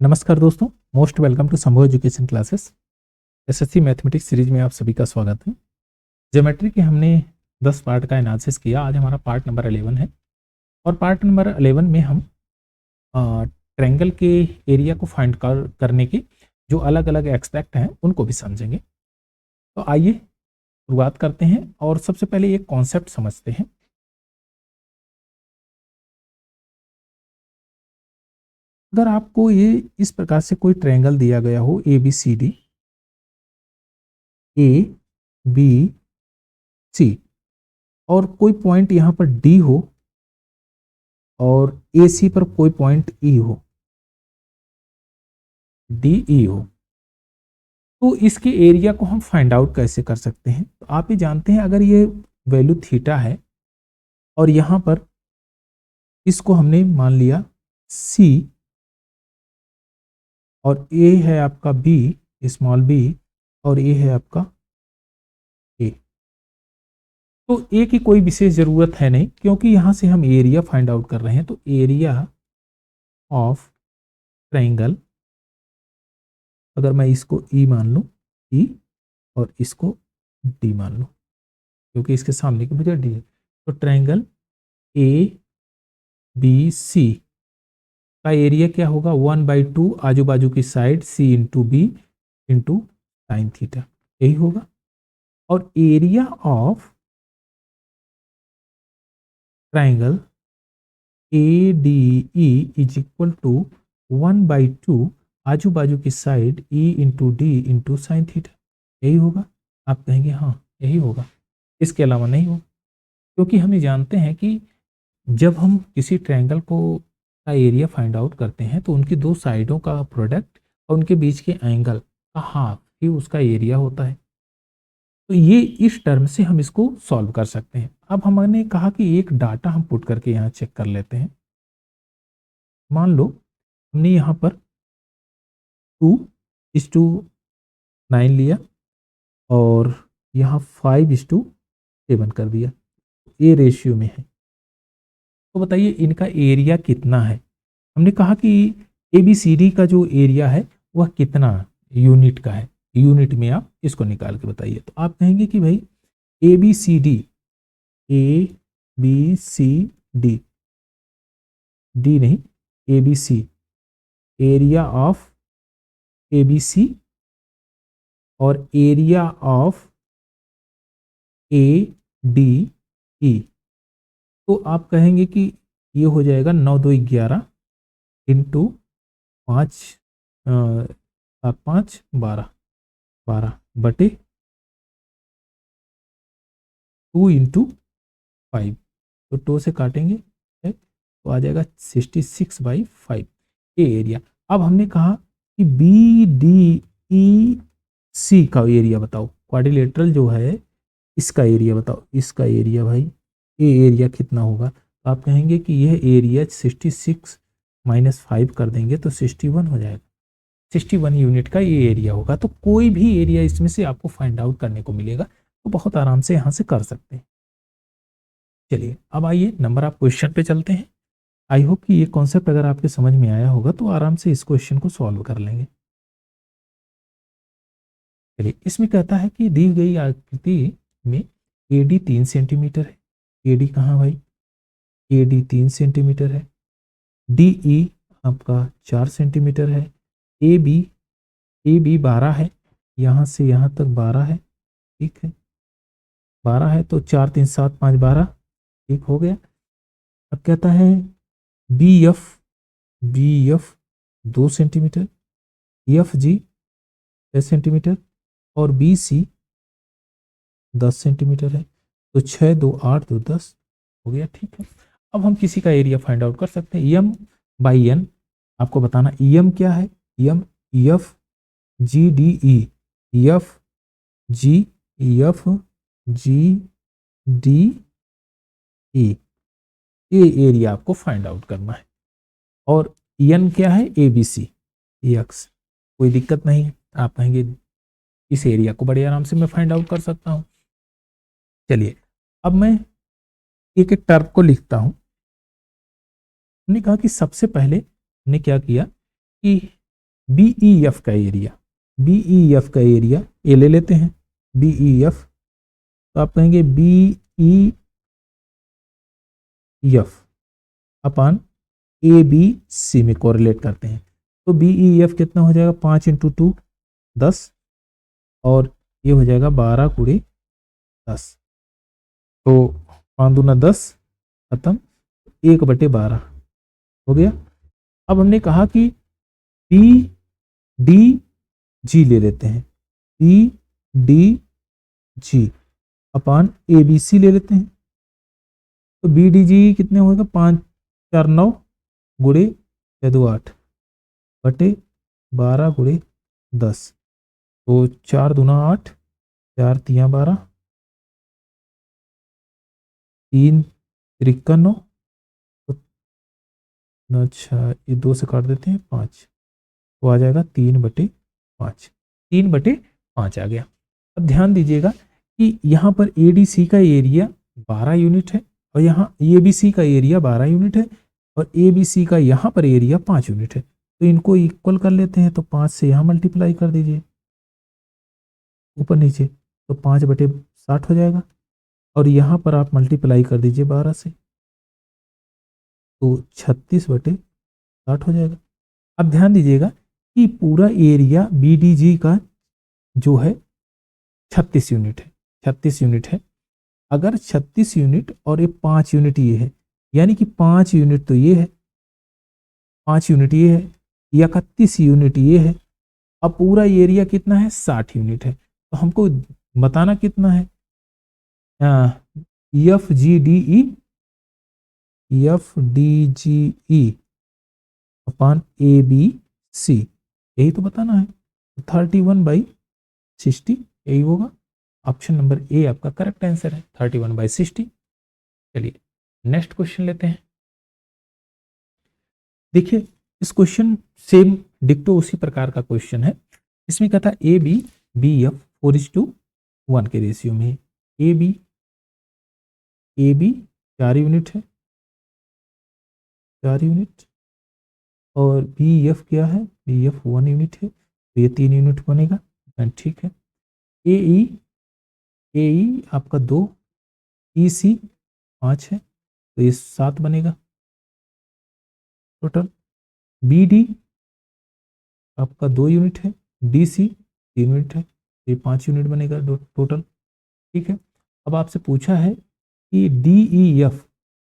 नमस्कार दोस्तों, most welcome to संभव education classes. SSC mathematics series में आप सभी का स्वागत है। ज्योमेट्री के हमने 10 पार्ट का एनालिसिस किया। आज हमारा पार्ट नंबर 11 है और पार्ट नंबर 11 में हम ट्रायंगल के एरिया को फाइंड करने के जो अलग अलग एस्पेक्ट हैं उनको भी समझेंगे। तो आइए शुरुआत करते हैं और सबसे पहले एक कॉन्सेप्ट समझते हैं। अगर आपको ये इस प्रकार से कोई ट्रायंगल दिया गया हो ABCD, ABC और कोई पॉइंट यहाँ पर D हो और AC पर कोई पॉइंट E हो, DE हो, तो इसके एरिया को हम फाइंड आउट कैसे कर सकते हैं। तो आप ही जानते हैं, अगर ये वैल्यू थीटा है और यहाँ पर इसको हमने मान लिया C और A है आपका B, स्मॉल b, और A है आपका A। तो A की कोई विशेष जरूरत है नहीं, क्योंकि यहाँ से हम एरिया फाइंड आउट कर रहे हैं। तो एरिया ऑफ ट्रायंगल, अगर मैं इसको E मान लूँ, E, और इसको D मान लूँ, क्योंकि इसके सामने की मुझे D है, तो ट्रायंगल ABC का एरिया क्या होगा, 1/2 आजू बाजू की side C into B into sine theta, यही होगा। और area of triangle ADE is equal to 1/2 आजू बाजू की side E into D into sine theta, यही होगा। आप कहेंगे हाँ यही होगा, इसके अलावा नहीं होगा, क्योंकि हम ये जानते हैं कि जब हम किसी ट्रायंगल को का एरिया फाइंड आउट करते हैं तो उनकी दो साइडों का प्रोडक्ट और उनके बीच के एंगल का हाफ ही उसका एरिया होता है। तो ये इस टर्म से हम इसको सॉल्व कर सकते हैं। अब हमने कहा कि एक डाटा हम पुट करके यहाँ चेक कर लेते हैं। मान लो हमने यहाँ पर 2:9 लिया और यहाँ 5:7 कर दिया, ये रेशियो में है। तो बताइए इनका एरिया कितना है। हमने कहा कि ABCD का जो एरिया है वह कितना यूनिट का है, यूनिट में आप इसको निकाल के बताइए। तो आप कहेंगे कि भाई ABCD, D नहीं, ABC, एरिया ऑफ ABC और एरिया ऑफ ADE, तो आप कहेंगे कि ये हो जाएगा 9×2=11 इंटू 5, 7×5 12 बटे 2 इंटू 5, तो 2 से काटेंगे है, तो आ जाएगा 66/5 ये एरिया। अब हमने कहा कि BDEC का एरिया बताओ, क्वाड्रिलेटरल जो है इसका एरिया बताओ। इसका एरिया भाई, ये एरिया कितना होगा। तो आप कहेंगे कि यह एरिया 66 - 5 कर देंगे तो 61 हो जाएगा। 61 यूनिट का ये एरिया होगा। तो कोई भी एरिया इसमें से आपको फाइंड आउट करने को मिलेगा, तो बहुत आराम से यहाँ से कर सकते हैं। चलिए अब आइए नंबर ऑफ क्वेश्चन पे चलते हैं। आई होप कि ये कॉन्सेप्ट अगर आपके समझ में आया होगा तो आराम से इस क्वेश्चन को सॉल्व कर लेंगे। चलिए, इसमें कहता है कि दी गई आकृति में AD 3 सेंटीमीटर है। AD कहाँ भाई, AD 3 सेंटीमीटर है। DE आपका 4 सेंटीमीटर है। AB 12 है, यहाँ से यहाँ तक 12 है, ठीक है। 12 है तो 4 3 7 5 12, ठीक हो गया। अब कहता है BF 2 सेंटीमीटर, FG 6 सेंटीमीटर और BC 10 सेंटीमीटर है। तो 6 2 8 2 10 हो गया, ठीक है। अब हम किसी का एरिया फाइंड आउट कर सकते हैं। M/N आपको बताना, EM क्या है, EM FGDE, FGDE, ये एरिया आपको फाइंड आउट करना है। और N क्या है, ABC, X, कोई दिक्कत नहीं है। आप कहेंगे इस एरिया को बड़े आराम से मैं फाइंड आउट कर सकता हूं। चलिए अब मैं एक एक टर्म को लिखता हूं। हमने कहा कि सबसे पहले हमने क्या किया कि BEF का एरिया, BEF का एरिया ए ले लेते हैं, BEF, तो आप कहेंगे BEF अपन ABC में कोरिलेट करते हैं, तो BEF कितना हो जाएगा, 5 × 2 10, और ये हो जाएगा 12 × 10, तो 5 दूना 10, खत्म, 1/12 हो गया। अब हमने कहा कि BDG ले लेते हैं, BDG अपन ABC ले लेते हैं, तो BDG कितने होगा, 5 4 9 गुणे 2 8 बटे 12 × 10, तो 4 दूना 8, 4 3 12, 3 3 9, अच्छा ये 2 से काट देते हैं 5, तो आ जाएगा 3/5, 3/5 आ गया। अब ध्यान दीजिएगा कि यहाँ पर ADC का एरिया 12 यूनिट है, और यहाँ ABC का एरिया 12 यूनिट है, और ABC का यहाँ पर एरिया 5 यूनिट है, तो इनको इक्वल कर लेते हैं, तो 5 से यहाँ मल्टीप्लाई कर दीजिए ऊपर नीचे, तो 5/60 हो जाएगा, और यहाँ पर आप मल्टीप्लाई कर दीजिए 12 से, तो 36/60 हो जाएगा। अब ध्यान दीजिएगा कि पूरा एरिया BDG का जो है 36 यूनिट है, 36 यूनिट है। अगर 36 यूनिट और ये 5 यूनिट ये है, यानी कि 5 यूनिट तो ये है, 5 यूनिट ये है, 31 यूनिट ये है, अब पूरा एरिया कितना है, 60 यूनिट है, तो हमको बताना कितना है, FDGE अपन ABC, यही तो बताना है, 31/60 यही होगा। ऑप्शन नंबर ए आपका करेक्ट आंसर है, 31/60। चलिए नेक्स्ट क्वेश्चन लेते हैं। देखिए इस क्वेश्चन सेम डिक्टो उसी प्रकार का क्वेश्चन है। इसमें क्या था, ABBF 4:1 के रेशियो में है। AB 4 यूनिट है, 4 यूनिट, और BF क्या है, BF 1 यूनिट है, तो ये 3 यूनिट बनेगा, ठीक है। AE आपका 2, EC 5 है, तो ये 7 बनेगा टोटल। BD आपका 2 यूनिट है, DC 3 यूनिट है, तो ये 5 यूनिट बनेगा टोटल, ठीक है। अब आपसे पूछा है कि DEF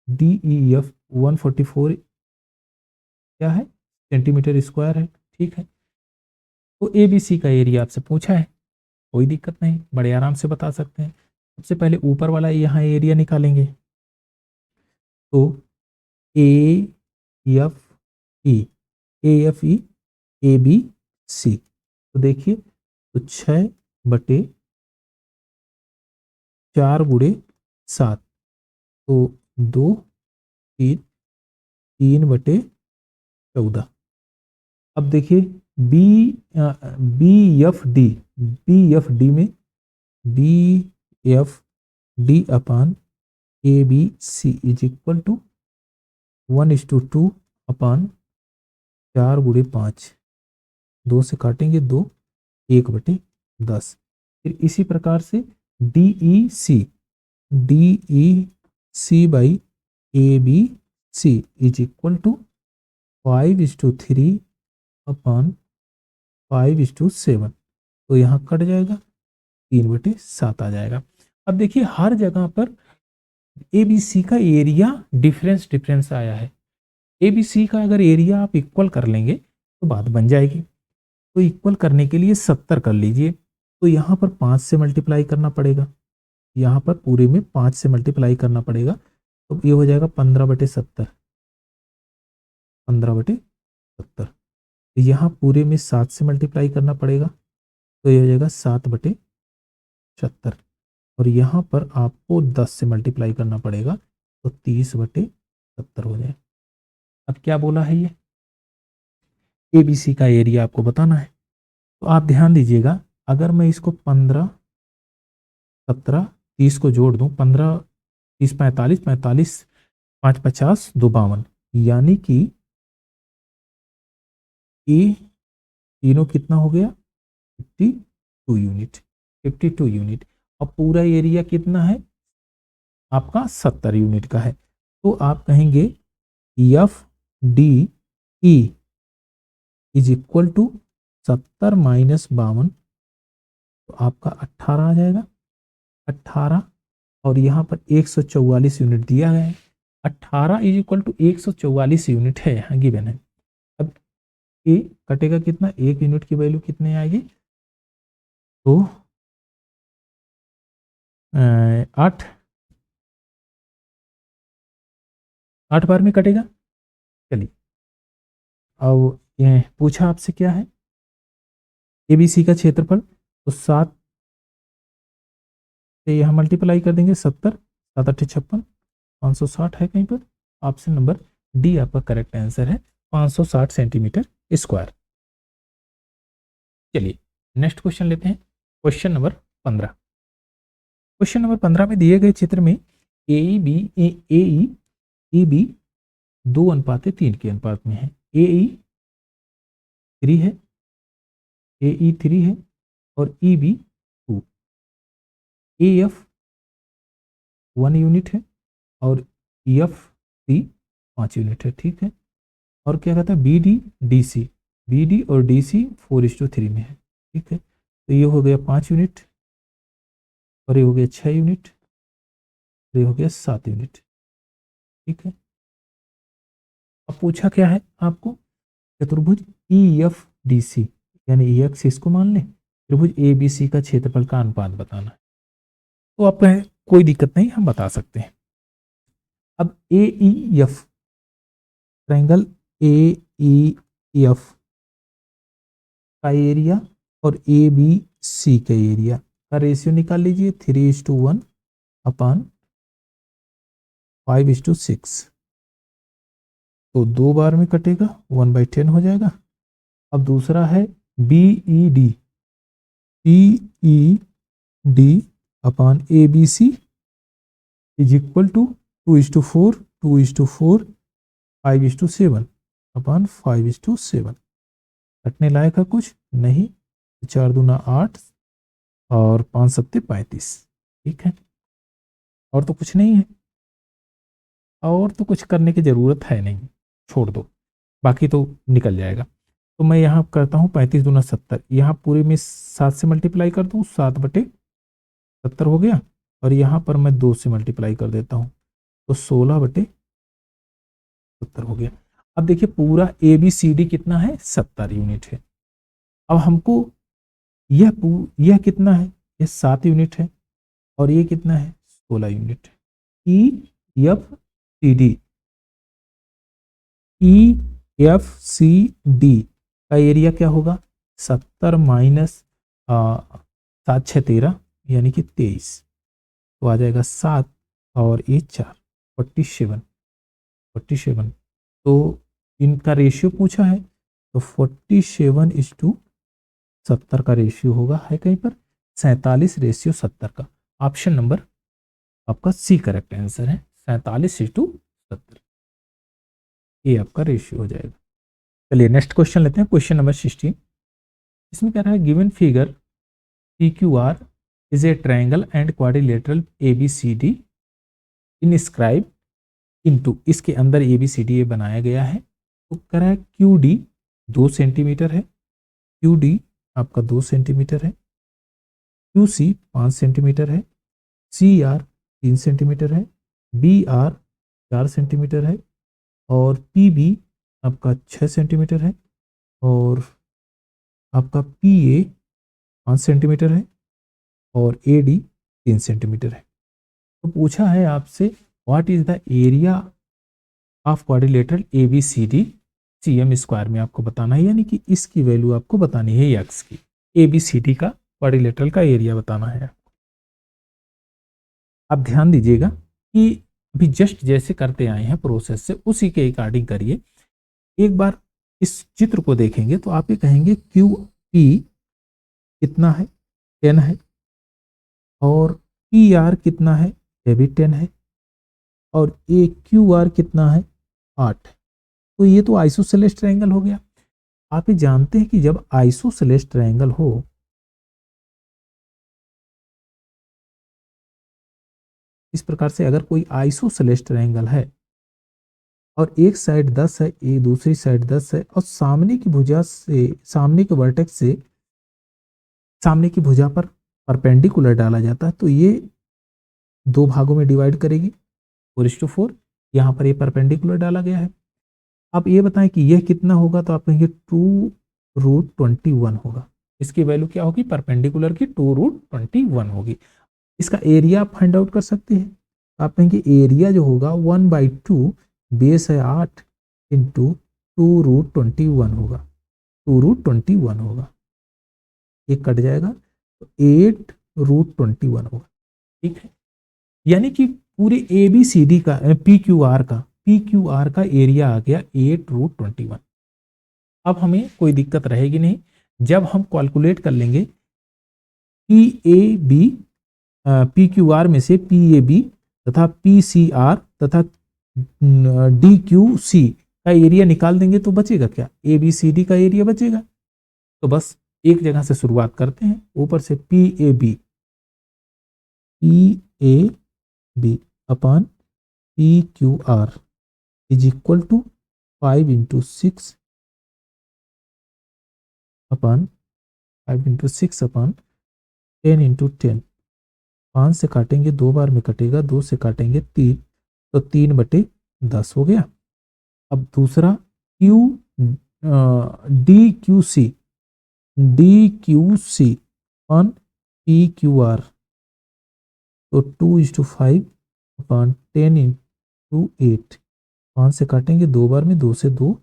144 क्या है, सेंटीमीटर स्क्वायर है, ठीक है। तो ABC का एरिया आपसे पूछा है, कोई दिक्कत नहीं, बड़े आराम से बता सकते हैं। सबसे पहले ऊपर वाला यहाँ एरिया निकालेंगे, तो AFE ABC, तो देखिए, तो 6/4 × 7, तो 2 3 3/14। अब देखिए BFD में BFD upon ABC is equal to 1:2 upon 4 × 5, 2 से काटेंगे 2, 1/10। फिर इसी प्रकार से DEC by ABC is equal to 5:3 upon 5:7, तो यहाँ कट जाएगा, 3/7 आ जाएगा। अब देखिए हर जगह पर ABC का एरिया डिफरेंस आया है। ABC का अगर एरिया आप इक्वल कर लेंगे तो बात बन जाएगी। तो इक्वल करने के लिए 70 कर लीजिए, तो यहाँ पर 5 से मल्टीप्लाई करना पड़ेगा, यहाँ पर पूरे में 5 से मल्टीप्लाई करना पड़ेगा, तो ये हो जाएगा 15/70, 15/70। यहाँ पूरे में 7 से मल्टीप्लाई करना पड़ेगा, तो ये हो जाएगा 7/76, और यहाँ पर आपको 10 से मल्टीप्लाई करना पड़ेगा, तो 30/70 हो जाए। अब क्या बोला है, ये ABC का एरिया आपको बताना है। तो आप ध्यान दीजिएगा, अगर मैं इसको 15 17 30 को जोड़ दूं, 15 30 45 45 5 50 2 52, यानी कि तीनों कितना हो गया 52 यूनिट, 52 यूनिट। अब पूरा एरिया कितना है आपका 70 यूनिट का है। तो आप कहेंगे F D E is equal to 70 minus 52, तो आपका 18 आ जाएगा, 18। और यहाँ पर 144 यूनिट दिया गया है, 18 इज इक्वल टू 144 यूनिट है यहाँ गिवन है। अब ये कटेगा कितना, एक यूनिट की वैल्यू कितने आएगी, तो 8 बार में कटेगा। चलिए अब ये पूछा आपसे क्या है, एबीसी का क्षेत्रफल, तो 7 से यहाँ मल्टीप्लाई कर देंगे, 70, 7 8 56, 560 है कहीं पर। ऑप्शन नंबर डी आपका करेक्ट आंसर है, 560 सेंटीमीटर स्क्वायर। चलिए नेक्स्ट क्वेश्चन लेते हैं, क्वेश्चन नंबर 15। क्वेश्चन नंबर 15 में दिए गए चित्र में ए बी 2:3 के अनुपात में है। ए 3 है, ए 3 है और E B 2, A F 1 unit है और एफ सी 5 यूनिट है, ठीक है। और क्या कहता है बी डी और डी सी 4:3 में है, ठीक है। तो ये हो गया 5 यूनिट और ये हो गया 6 यूनिट, ये हो गया 7 यूनिट, ठीक है। अब पूछा क्या है आपको, चतुर्भुज ई एफ डी सी यानी ई एक्स इसको मान लें, त्रिभुज ए बी सी का क्षेत्रफल का अनुपात बताना है। तो आप कहें कोई दिक्कत नहीं, हम बता सकते हैं। अब A E F triangle A E F का एरिया और ए बी सी का एरिया का रेशियो निकाल लीजिए, 3:1 अपान 5:6, तो 2 बार में कटेगा, 1/10 हो जाएगा। अब दूसरा है B E D upon A B C is equal to 2:4, 2:4, 5:7 upon 5:7। कटने लायक है कुछ नहीं, 4 दूना 8 और 5 सत्ते 35, ठीक है। और तो कुछ नहीं है, और तो कुछ करने की ज़रूरत है नहीं, छोड़ दो, बाकी तो निकल जाएगा। तो मैं यहाँ करता हूँ 35 दूना 70, यहाँ पूरे में 7 से मल्टीप्लाई कर दूँ, 7/70 हो गया। और यहाँ पर मैं 2 से मल्टीप्लाई कर देता हूँ, तो 16/70 हो गया। अब देखिए पूरा ए बी सी डी कितना है, 70 यूनिट है। अब हमको यह कितना है, ये 7 यूनिट है और ये कितना है 16 यूनिट है। ई एफ सी डी का एरिया क्या होगा, 70 माइनस 7 6 13 यानी कि 23, तो आ जाएगा 7 और ये 4, 47। तो इनका रेशियो पूछा है, तो 47:70 का रेशियो होगा, है कहीं पर 47:70 का। ऑप्शन नंबर आपका सी करेक्ट आंसर है, 47:70 ये आपका रेशियो हो जाएगा। चलिए नेक्स्ट क्वेश्चन लेते हैं, क्वेश्चन नंबर 16। इसमें कह रहा है given figure P Q R is a triangle and quadrilateral A B C D inscribe into, इसके अंदर ए बी सी डी बनाया गया है। तो कह रहा है क्यू डी 2 सेंटीमीटर है, क्यू डी आपका 2 सेंटीमीटर है, क्यू सी 5 सेंटीमीटर है, सी आर 3 सेंटीमीटर है, बी आर 4 सेंटीमीटर है और पी बी आपका 6 सेंटीमीटर है और आपका पी ए 5 सेंटीमीटर है और ए डी 3 सेंटीमीटर है। तो पूछा है आपसे what is the area of quadrilateral A B C D C M square में आपको बताना है, यानी कि इसकी वैल्यू आपको बतानी है एक्स की, ए बी सी डी का क्वाड्रिलेटरल का एरिया बताना है। आप ध्यान दीजिएगा कि अभी जस्ट जैसे करते आए हैं प्रोसेस से, उसी के अकॉर्डिंग करिए। एक बार इस चित्र को देखेंगे तो आप ये कहेंगे क्यू पी कितना है, 10 है और पी आर कितना है, ये भी 10 है और ए क्यू आर कितना है, 8। तो ये तो आइसोसेलेस ट्रायंगल हो गया। आप ये जानते हैं कि जब आइसोसेलेस ट्रायंगल हो, इस प्रकार से अगर कोई आइसोसेलेस ट्रायंगल है और एक साइड 10 है, एक दूसरी साइड 10 है, और सामने की भुजा से, सामने के वर्टेक्स से सामने की भुजा पर परपेंडिकुलर डाला जाता है, तो ये दो भागों में डिवाइड करेगी 4:4। यहाँ पर ये परपेंडिकुलर डाला गया है। आप ये बताएं कि यह कितना होगा, तो आप कहेंगे 2√21 होगा। इसकी वैल्यू क्या होगी, परपेंडिकुलर की 2√21 होगी। इसका एरिया आप फाइंड आउट कर सकते हैं। आप कहेंगे एरिया जो होगा 1/2 बेस है 8 इंटू 2√21 होगा, 2√21 होगा, एक कट जाएगा तो 8√21 होगा। ठीक है, यानी कि पूरे ABCD का PQR का एरिया आ गया 8√21। अब हमें कोई दिक्कत रहेगी नहीं, जब हम कैलकुलेट कर लेंगे PQR में से PAB तथा PCR तथा DQC का एरिया निकाल देंगे तो बचेगा क्या, ABCD का एरिया बचेगा। तो बस एक जगह से शुरुआत करते हैं, ऊपर से PAB upon PQR is equal to 5 × 6 upon 10 × 10। 5 से काटेंगे 2 बार में कटेगा, 2 से काटेंगे 3, तो 3/10 हो गया। अब दूसरा DQC ऑन PQR, तो 2:5 अपॉन 10 × 8। 5 से काटेंगे 2 बार में, 2 से 2,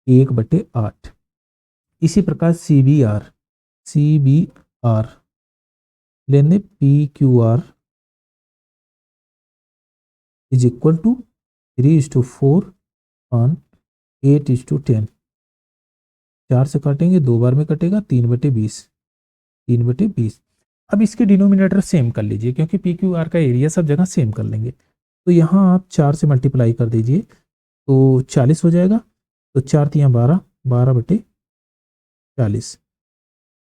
1/8। इसी प्रकार CBR लेने PQR is equal to 3:4 on 8:10। 4 से काटेंगे 2 बार में कटेगा, 3/20, 3/20। अब इसके डिनोमिनेटर सेम कर लीजिए, क्योंकि PQR का एरिया सब जगह सेम कर लेंगे। तो यहाँ आप 4 से मल्टीप्लाई कर दीजिए तो 40 हो जाएगा, तो 4 × 12, 12/40।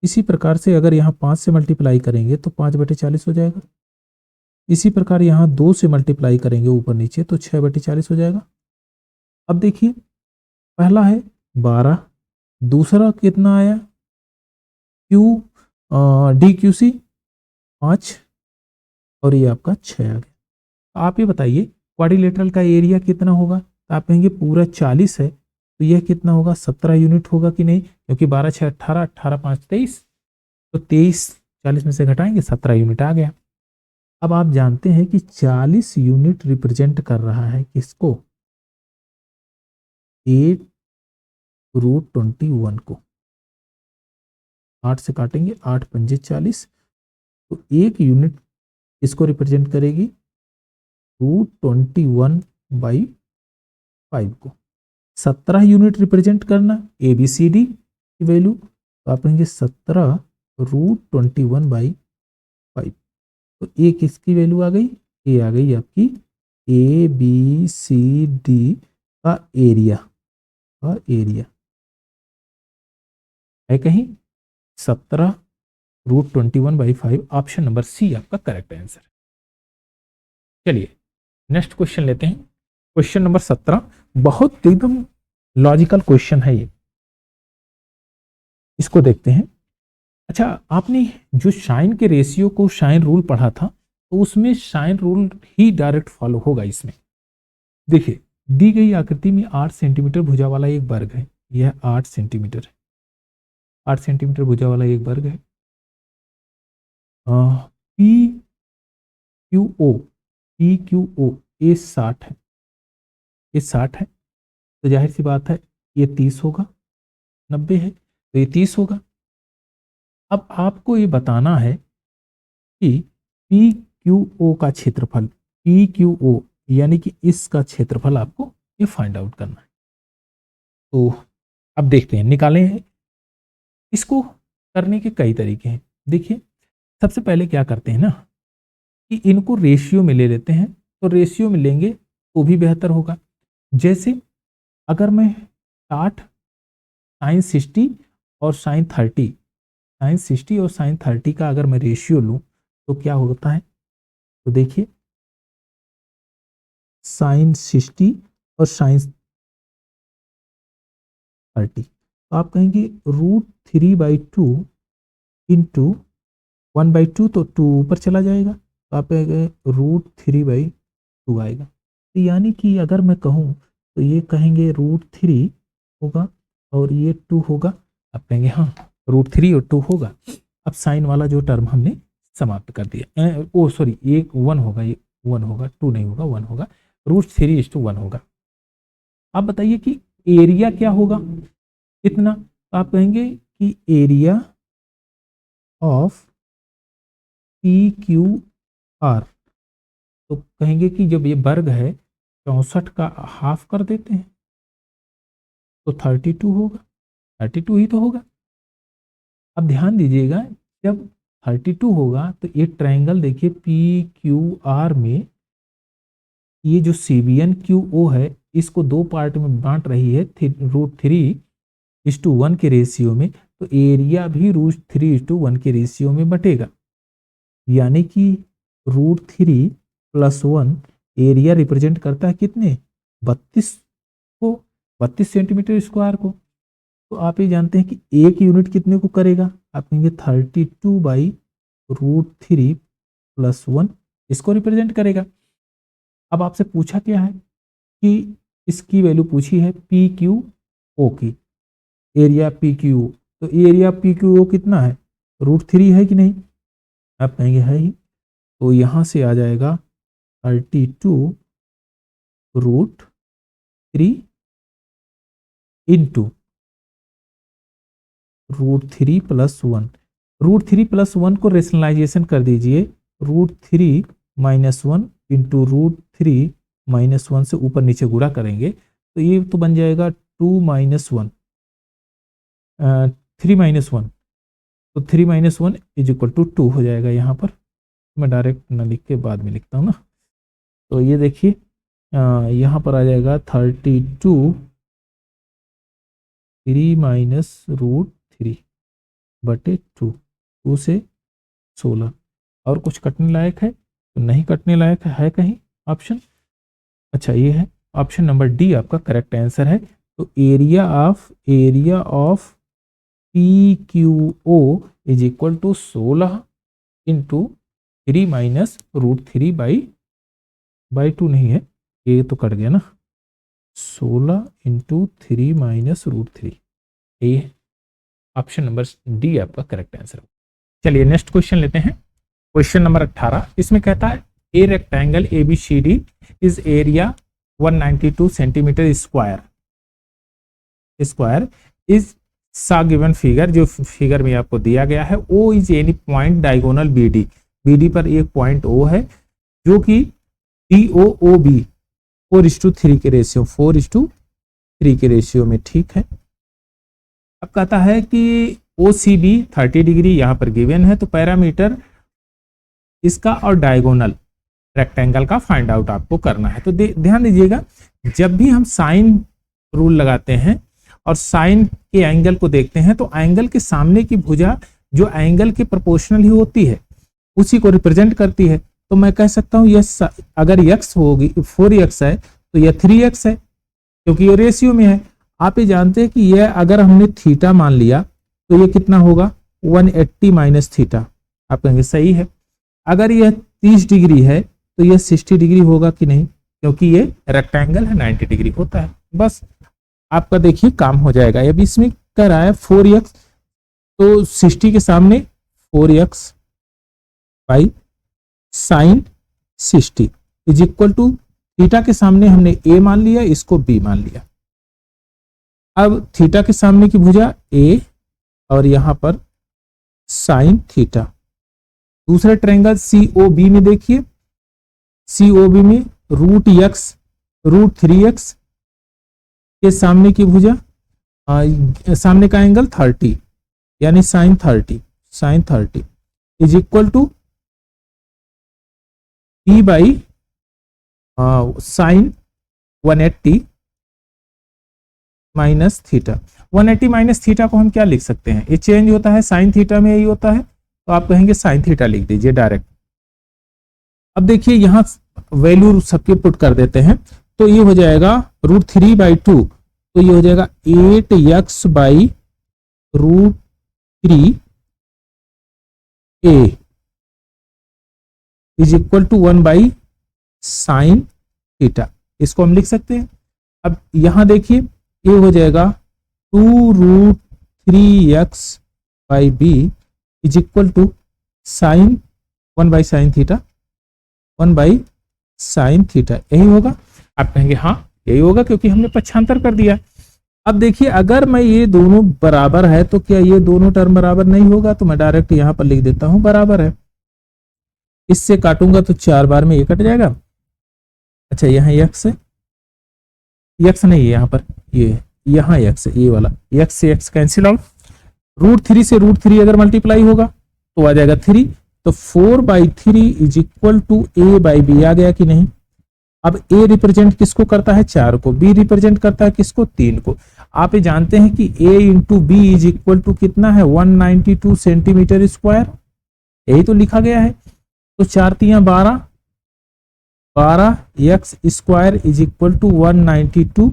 इसी प्रकार से अगर यहाँ 5 से मल्टीप्लाई करेंगे तो 5/40 हो जाएगा। इसी प्रकार यहाँ 2 से मल्टीप्लाई करेंगे ऊपर नीचे तो 6/40 हो जाएगा। अब देखिए, पहला है 12, दूसरा कितना आया DQC 5, और ये आपका 6 आ गया। आप ये बताइए क्वाड्रिलेटरल का एरिया कितना होगा, तो आप कहेंगे पूरा 40 है, तो यह कितना होगा, 17 यूनिट होगा कि नहीं, क्योंकि 12 6 18, 18 5 23, तो 23 40 में से घटाएंगे 17 यूनिट आ गया। अब आप जानते हैं कि 40 यूनिट रिप्रेजेंट कर रहा है किसको, 8√21 को। 8 से काटेंगे, 8 पंजे 40, तो 1 यूनिट इसको रिप्रेजेंट करेगी √21/5 को। 17 यूनिट रिप्रेजेंट करना ABCD की वैल्यू, तो आप कहेंगे 17√21/5। तो एक इसकी वैल्यू आ गई, ये आ गई आपकी ABCD का एरिया, है कहीं 17√21/5। ऑप्शन नंबर C आपका करेक्ट आंसर। चलिए नेक्स्ट क्वेश्चन लेते हैं, क्वेश्चन नंबर 17। बहुत एकदम लॉजिकल क्वेश्चन है ये, इसको देखते हैं। अच्छा, आपने जो साइन के रेशियो को साइन रूल पढ़ा था, तो उसमें साइन रूल ही डायरेक्ट फॉलो होगा इसमें। देखिए, दी गई आकृति में 8 सेंटीमीटर भुजा वाला एक वर्ग है, यह 8 सेंटीमीटर है, 8 सेंटीमीटर भुजा वाला एक वर्ग है। PQO ये 60 है, ये 60 है, तो जाहिर सी बात है ये 30 होगा, 90 है तो ये 30 होगा। अब आपको ये बताना है कि PQO का क्षेत्रफल, PQO यानी कि इसका क्षेत्रफल आपको ये फाइंड आउट करना है। तो अब देखते हैं, निकालें। इसको करने के कई तरीके हैं। देखिए, सबसे पहले क्या करते हैं ना कि इनको रेशियो में ले लेते हैं, तो रेशियो में लेंगे तो भी बेहतर होगा। जैसे अगर मैं 60 साइन 60 और साइन 30, साइन 60 और साइन 30 का अगर मैं रेशियो लूँ तो क्या होता है, तो देखिए साइन 60 और साइन 30, तो आप कहेंगे √3/2 इंटू 1/2, तो 2 ऊपर चला जाएगा, तो आप कहेंगे √3/2 आएगा। तो यानी कि अगर मैं कहूँ तो ये कहेंगे √3 होगा और ये 2 होगा, आप कहेंगे हाँ √3 और 2 होगा। अब साइन वाला जो टर्म हमने समाप्त कर दिया, ओ सॉरी एक 1 होगा, ये 1 होगा, 2 नहीं होगा, 1 होगा, √3:1 होगा। आप बताइए कि एरिया क्या होगा कितना, तो आप कहेंगे कि एरिया ऑफ PQR, तो कहेंगे कि जब ये वर्ग है 64 का हाफ कर देते हैं तो 32 होगा, 32 ही तो होगा। अब ध्यान दीजिएगा जब 32 होगा तो ये ट्रायंगल देखिए PQR में ये जो CBNQO है इसको दो पार्ट में बांट रही है √3:1 के रेशियो में, तो एरिया भी √3:1 के रेशियो में बटेगा, यानी कि √3+1 एरिया रिप्रेजेंट करता है कितने 32 को, 32 सेंटीमीटर स्क्वायर को। तो आप ये जानते हैं कि एक यूनिट कितने को करेगा, आप कहेंगे 32/√3+1 इसको रिप्रेजेंट करेगा। अब आपसे पूछा क्या है कि इसकी वैल्यू पूछी है PQO की, एरिया PQO, तो एरिया PQO कितना है √3 है कि नहीं, आप कहेंगे है ही, तो यहाँ से आ जाएगा 32√3 इंटू √3+1, √3+1 को रेशनलाइजेशन कर दीजिए, √3-1 इंटू √3-1 से ऊपर नीचे गुणा करेंगे तो ये तो बन जाएगा 2-1 3-1, तो 3-1 = 2 हो जाएगा। यहाँ पर मैं डायरेक्ट ना लिख के बाद में लिखता हूँ ना, तो ये देखिए यहाँ पर आ जाएगा 32 3-√3/2, 2 से 16, और कुछ कटने लायक है तो नहीं कटने लायक है कहीं ऑप्शन, अच्छा ये है ऑप्शन नंबर डी आपका करेक्ट आंसर है। तो एरिया ऑफ PQO = 16 इंटू 3-√3/2 नहीं है, ये तो कट गया ना, 16 इंटू 3-√3, ये है ऑप्शन नंबर डी आपका करेक्ट आंसर। चलिए नेक्स्ट क्वेश्चन लेते हैं, क्वेश्चन नंबर 18। इसमें कहता है a rectangle ABCD is area 192 centimetre square is सा गिवन फिगर, जो फिगर में आपको दिया गया है, O is any point diagonal BD पर एक पॉइंट O है जो कि DOOB 4:3 के रेशियो 4:3 के रेशियो में ठीक है। अब कहता है कि OCB 30 डिग्री यहाँ पर गिवन है, तो पैरामीटर इसका और डायगोनल रेक्टेंगल का फाइंड आउट आपको करना है। तो ध्यान दीजिएगा जब भी हम साइन रूल लगाते हैं और साइन के एंगल को देखते हैं तो एंगल के सामने की भुजा जो एंगल के प्रोपोर्शनल ही होती है उसी को रिप्रेजेंट करती है। तो मैं कह सकता हूं यह अगर x होगी 4x है तो यह 3x है क्योंकि ये रेशियो में है। आप ये जानते हैं कि यह अगर हमने थीटा मान लिया तो ये कितना होगा 180 - थीटा, आप कहेंगे सही है। अगर यह 30 डिग्री है तो यह 60 डिग्री होगा कि नहीं, क्योंकि ये रेक्टेंगल है 90 डिग्री होता है। बस आपका देखिए काम हो जाएगा। अब इसमें कह रहा है 4x, तो 60 के सामने 4x बाई साइन 60 = थीटा के सामने हमने a मान लिया, इसको b मान लिया। अब थीटा के सामने की भुजा a और यहां पर साइन थीटा। दूसरे ट्रायंगल COB में देखिए, COB में √3x के सामने की भुजा सामने का एंगल 30 यानी साइन 30 = b बाई साइन 180 - थीटा। 180 माइनस थीटा को हम क्या लिख सकते हैं, ये चेंज होता है साइन थीटा में, यही होता है, तो आप कहेंगे साइन थीटा लिख दीजिए डायरेक्ट। अब देखिए यहाँ वैल्यू सबके पुट कर देते हैं, तो ये हो जाएगा √3/2, तो ये हो जाएगा 8x/√3a is equal to 1/sin theta, इसको हम लिख सकते हैं। अब यहां देखिए ये हो जाएगा 2√3x/b is equal to sine 1/sin theta, 1/sin theta, यही होगा। आप कहेंगे हाँ यही होगा क्योंकि हमने पक्षांतर कर दिया। अब देखिए अगर मैं ये दोनों बराबर है तो क्या ये दोनों टर्म बराबर नहीं होगा, तो मैं डायरेक्ट यहां पर लिख देता हूं बराबर है। इससे काटूंगा तो 4 बार में ये कट जाएगा। अच्छा यहाँ x है, x नहीं है यहाँ पर, ये यहाँ x है, ये वाला x से x कैंसिल आउट, √3 से √3 अगर मल्टीप्लाई होगा तो आ जाएगा 3, तो 4/3 इज इक्वल टू a/b आ गया कि नहीं। अब a रिप्रेजेंट किसको करता है, 4 को, b रिप्रेजेंट करता है किसको, 3 को। आप ये जानते हैं कि a into B is equal to कितना है, 192 सेंटीमीटर स्क्वायर, यही तो लिखा गया है। तो 4 × 12, 12x square is equal to 192,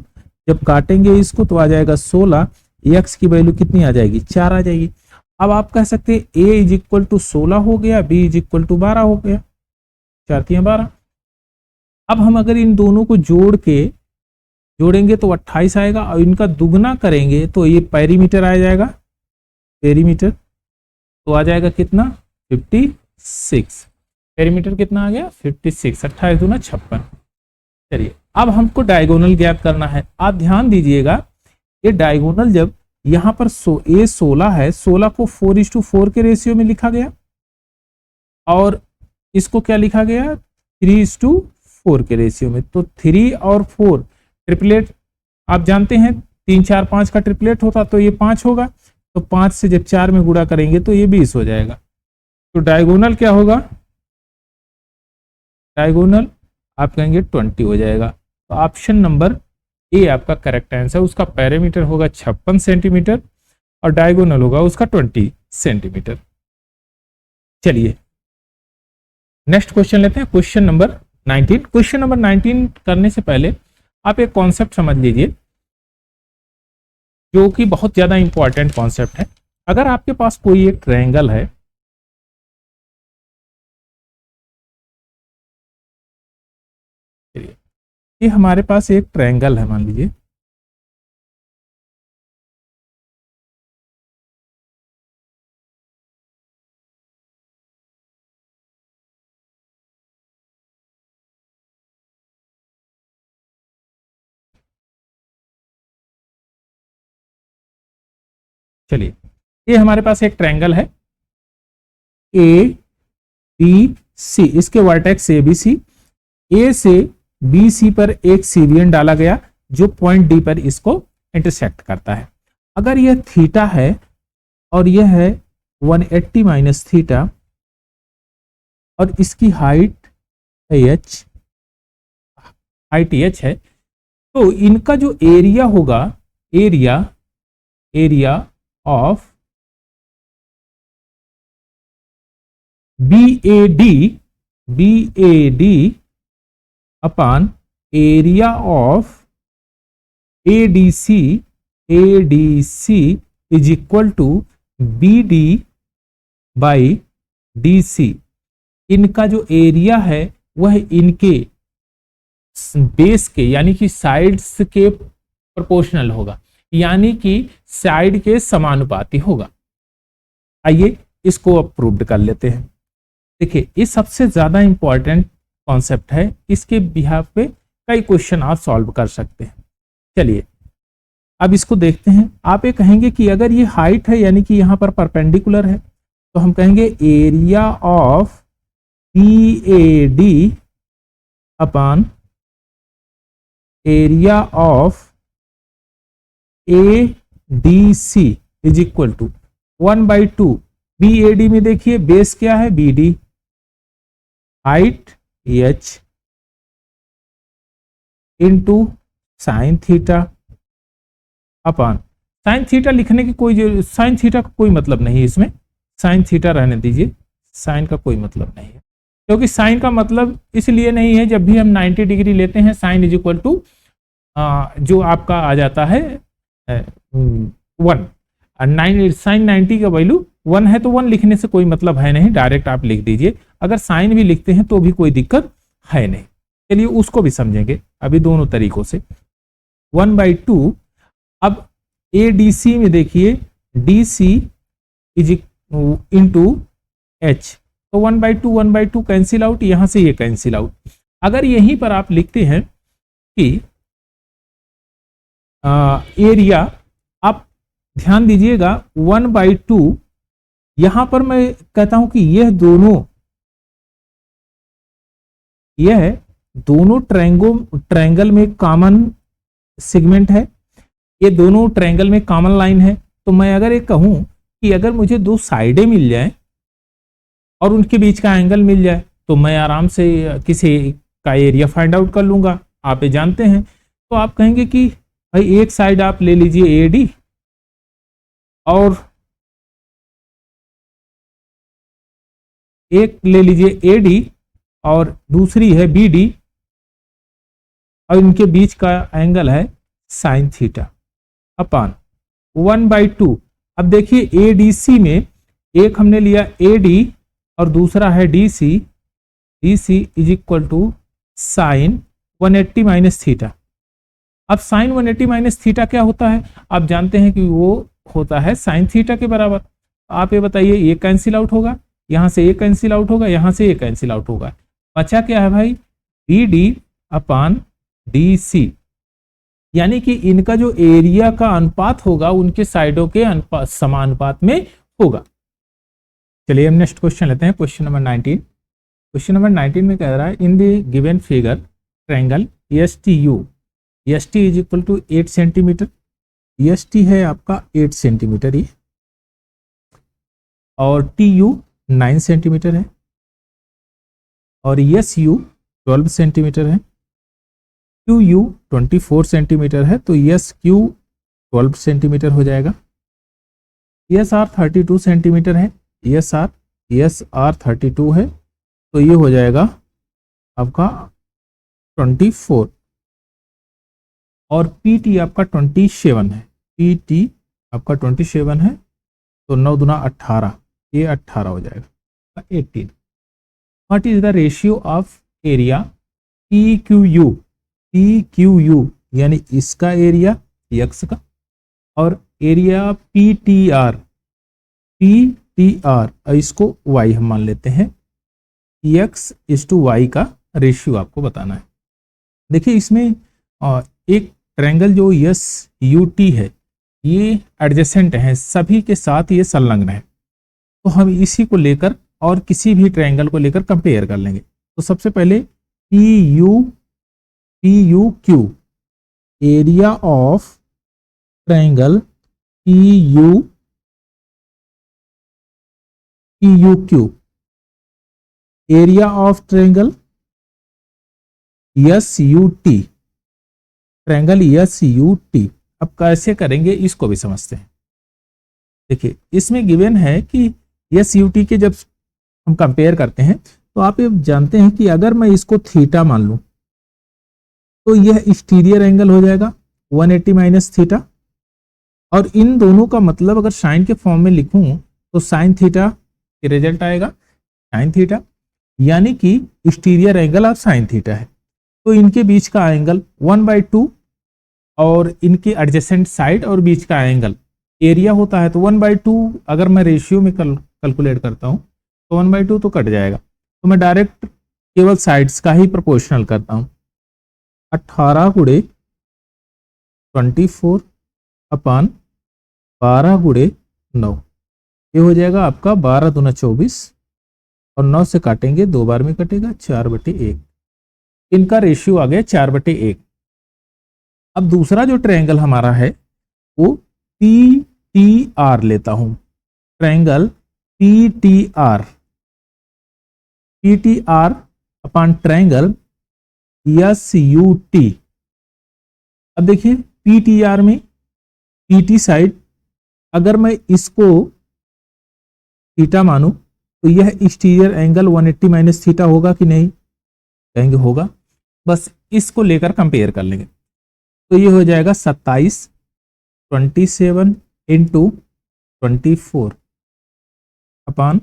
जब काटेंगे इसको तो आ जाएगा 16, x की वैल्यू कितनी आ जाएगी, 4 आ जाएगी। अब आप कह सकते हैं a इज इक्वल टू 16 हो गया, b इज इक्वल टू 12 हो गया, 4 × 12। अब हम अगर इन दोनों को जोड़ेंगे तो 28 आएगा, और इनका दुगना करेंगे तो ये पेरीमीटर आ जाएगा, पेरीमीटर तो आ जाएगा कितना, 56, पेरीमीटर कितना आ गया 56, 28 दूना 56। चलिए अब हमको डायगोनल ज्ञात करना है। आप ध्यान दीजिएगा ये डायगोनल जब यहाँ पर ए 16 है, 16 को 4:4 के रेशियो में लिखा गया, और इसको क्या लिखा गया 3:4 के रेशियो में। तो 3 और 4 ट्रिपलेट आप जानते हैं, 3 4 5 का ट्रिपलेट होता तो ये 5 होगा, तो 5 से जब 4 में गुणा करेंगे तो ये 20 हो जाएगा। तो डायगोनल क्या होगा, डायगोनल आप कहेंगे 20 हो जाएगा। तो ऑप्शन नंबर ए आपका करेक्ट आंसर, उसका पैरामीटर होगा 56 सेंटीमीटर और डायगोनल होगा उसका 20 सेंटीमीटर। चलिए नेक्स्ट क्वेश्चन लेते हैं, क्वेश्चन नंबर 19। क्वेश्चन नंबर 19 करने से पहले आप एक कॉन्सेप्ट समझ लीजिए जो कि बहुत ज्यादा इंपॉर्टेंट कॉन्सेप्ट है। अगर आपके पास कोई एक ट्रायंगल है, ये हमारे पास एक ट्रायंगल है मान लीजिए, चलिए ये हमारे पास एक ट्रायंगल है ए बी सी, इसके वर्टेक्स ए बी सी, ए से बी सी पर एक सीरियन डाला गया जो पॉइंट डी पर इसको इंटरसेक्ट करता है। अगर यह थीटा है और यह है 180 माइनस थीटा और इसकी हाइट एच, हाइट एच है, तो इनका जो एरिया होगा, area of BAD upon area of ADC is equal to BD by DC। इनका जो एरिया है वह इनके बेस के यानी कि साइड्स के प्रोपोर्शनल होगा, यानी कि साइड के समानुपाती होगा। आइए इसको अब प्रूव्ड कर लेते हैं। देखिए ये सबसे ज्यादा इंपॉर्टेंट कॉन्सेप्ट है, इसके बिहाफ पे कई क्वेश्चन आप सॉल्व कर सकते हैं। चलिए अब इसको देखते हैं। आप ये कहेंगे कि अगर ये हाइट है यानी कि यहां पर परपेंडिकुलर है, तो हम कहेंगे area of PAD upon area of ADC is equal to 1/2। BAD में देखिए बेस क्या है BD, height H into sine theta upon sine theta लिखने की कोई साइन थीटा का कोई मतलब नहीं है इसमें, साइन थीटा रहने दीजिए, साइन का कोई मतलब नहीं है, क्योंकि साइन का मतलब इसलिए नहीं है, जब भी हम 90 डिग्री लेते हैं साइन इज इक्वल टू जो आपका आ जाता है 1, साइन 90 का वैल्यू 1 है, तो 1 लिखने से कोई मतलब है नहीं, डायरेक्ट आप लिख दीजिए। अगर साइन भी लिखते हैं तो भी कोई दिक्कत है नहीं। चलिए उसको भी समझेंगे अभी दोनों तरीकों से। 1/2, अब ADC में देखिए DC इज इंटू H, तो 1/2 कैंसिल आउट, यहां से ये कैंसिल आउट। अगर यहीं पर आप लिखते हैं कि एरिया, आप ध्यान दीजिएगा 1/2, यहां पर मैं कहता हूं कि यह दोनों ट्रायंगल में कॉमन सेगमेंट है, ये दोनों ट्रायंगल में कॉमन लाइन है। तो मैं अगर ये कहूं कि अगर मुझे दो साइडें मिल जाएं और उनके बीच का एंगल मिल जाए, तो मैं आराम से किसी का एरिया फाइंड आउट कर लूंगा, आप ये जानते हैं। तो आप कहेंगे कि भाई एक साइड आप ले लीजिए AD और एक ले लीजिए AD और दूसरी है BD, और इनके बीच का एंगल है साइन थीटा अपान 1/2। अब देखिए ADC में एक हमने लिया AD और दूसरा है DC, DC is equal to sine 180 minus theta. अब साइन 180 माइनस थीटा क्या होता है, आप जानते हैं कि वो होता है साइन थीटा के बराबर। आप ये बताइए, ये कैंसिल आउट होगा, यहां से ये कैंसिल आउट होगा, यहां से ये कैंसिल आउट होगा, बचा क्या है भाई, BD अपान DC, यानी कि इनका जो एरिया का अनुपात होगा उनके साइडों के समानुपात में होगा। चलिए हम नेक्स्ट क्वेश्चन लेते हैं, क्वेश्चन नंबर 19। क्वेश्चन नंबर 19 में कह रहा है, in the given figure triangle STU, ST is equal to 8 centimetre, ST है आपका 8 सेंटीमीटर ये, और TU 9 सेंटीमीटर है, और SU 12 सेंटीमीटर है, QU 24 सेंटीमीटर है, तो SQ 12 सेंटीमीटर हो जाएगा, SR 32 सेंटीमीटर है, SR 32 है, तो ये हो जाएगा आपका 24, और PT आपका 27 है, PT आपका 27 है, तो 9 दूना 18, ये 18 हो जाएगा 18। What is the ratio of area PQU, PQU यानी इसका एरिया x का, और एरिया PTR, और इसको y हम मान लेते हैं, x/y का रेशियो आपको बताना है। देखिए इसमें एक ट्रायंगल जो SUT है, ये एडजेसेंट है, सभी के साथ ये संलग्न है, तो हम इसी को लेकर और किसी भी ट्रायंगल को लेकर कंपेयर कर लेंगे। तो सबसे पहले PUQ, area of triangle PUQ, area of triangle SUT, triangle SUT। अब कैसे करेंगे इसको भी समझते हैं। देखिए इसमें गिवन है कि SUT के जब हम कंपेयर करते हैं, तो आप ये जानते हैं कि अगर मैं इसको थीटा मान लूं, तो यह एक्सटीरियर एंगल हो जाएगा 180 माइनस थीटा, और इन दोनों का मतलब अगर साइन के फॉर्म में लिखूं तो साइन थीटा के रिजल्ट आएगा साइन थीटा, यानी कि exterior angle of sine theta है। तो इनके बीच का एंगल 1/2, और इनके एडजेसेंट साइड और बीच का एंगल एरिया होता है, तो 1/2 अगर मैं रेशियो में कैलकुलेट करता हूं तो 1/2 तो कट जाएगा, तो मैं डायरेक्ट केवल साइड्स का ही प्रोपोर्शनल करता हूं। 18 गुणे 24 अपान 12 गुणे 9, ये हो जाएगा आपका 12 दूना 24, और 9 से काटेंगे 2 बार में कटेगा 4/1, इनका रेशियो आ गया 4/1। अब दूसरा जो ट्रायंगल हमारा है वो PTR लेता हूं, ट्रायंगल PTR अपान ट्रायंगल SUT। अब देखिए PTR में PT साइड अगर मैं इसको थीटा मानूं तो यह एक्सटीरियर एंगल 180 माइनस थीटा होगा कि नहीं? कहेंगे होगा। बस इसको लेकर कंपेयर कर लेंगे तो ये हो जाएगा 27 27 इंटू 24 अपॉन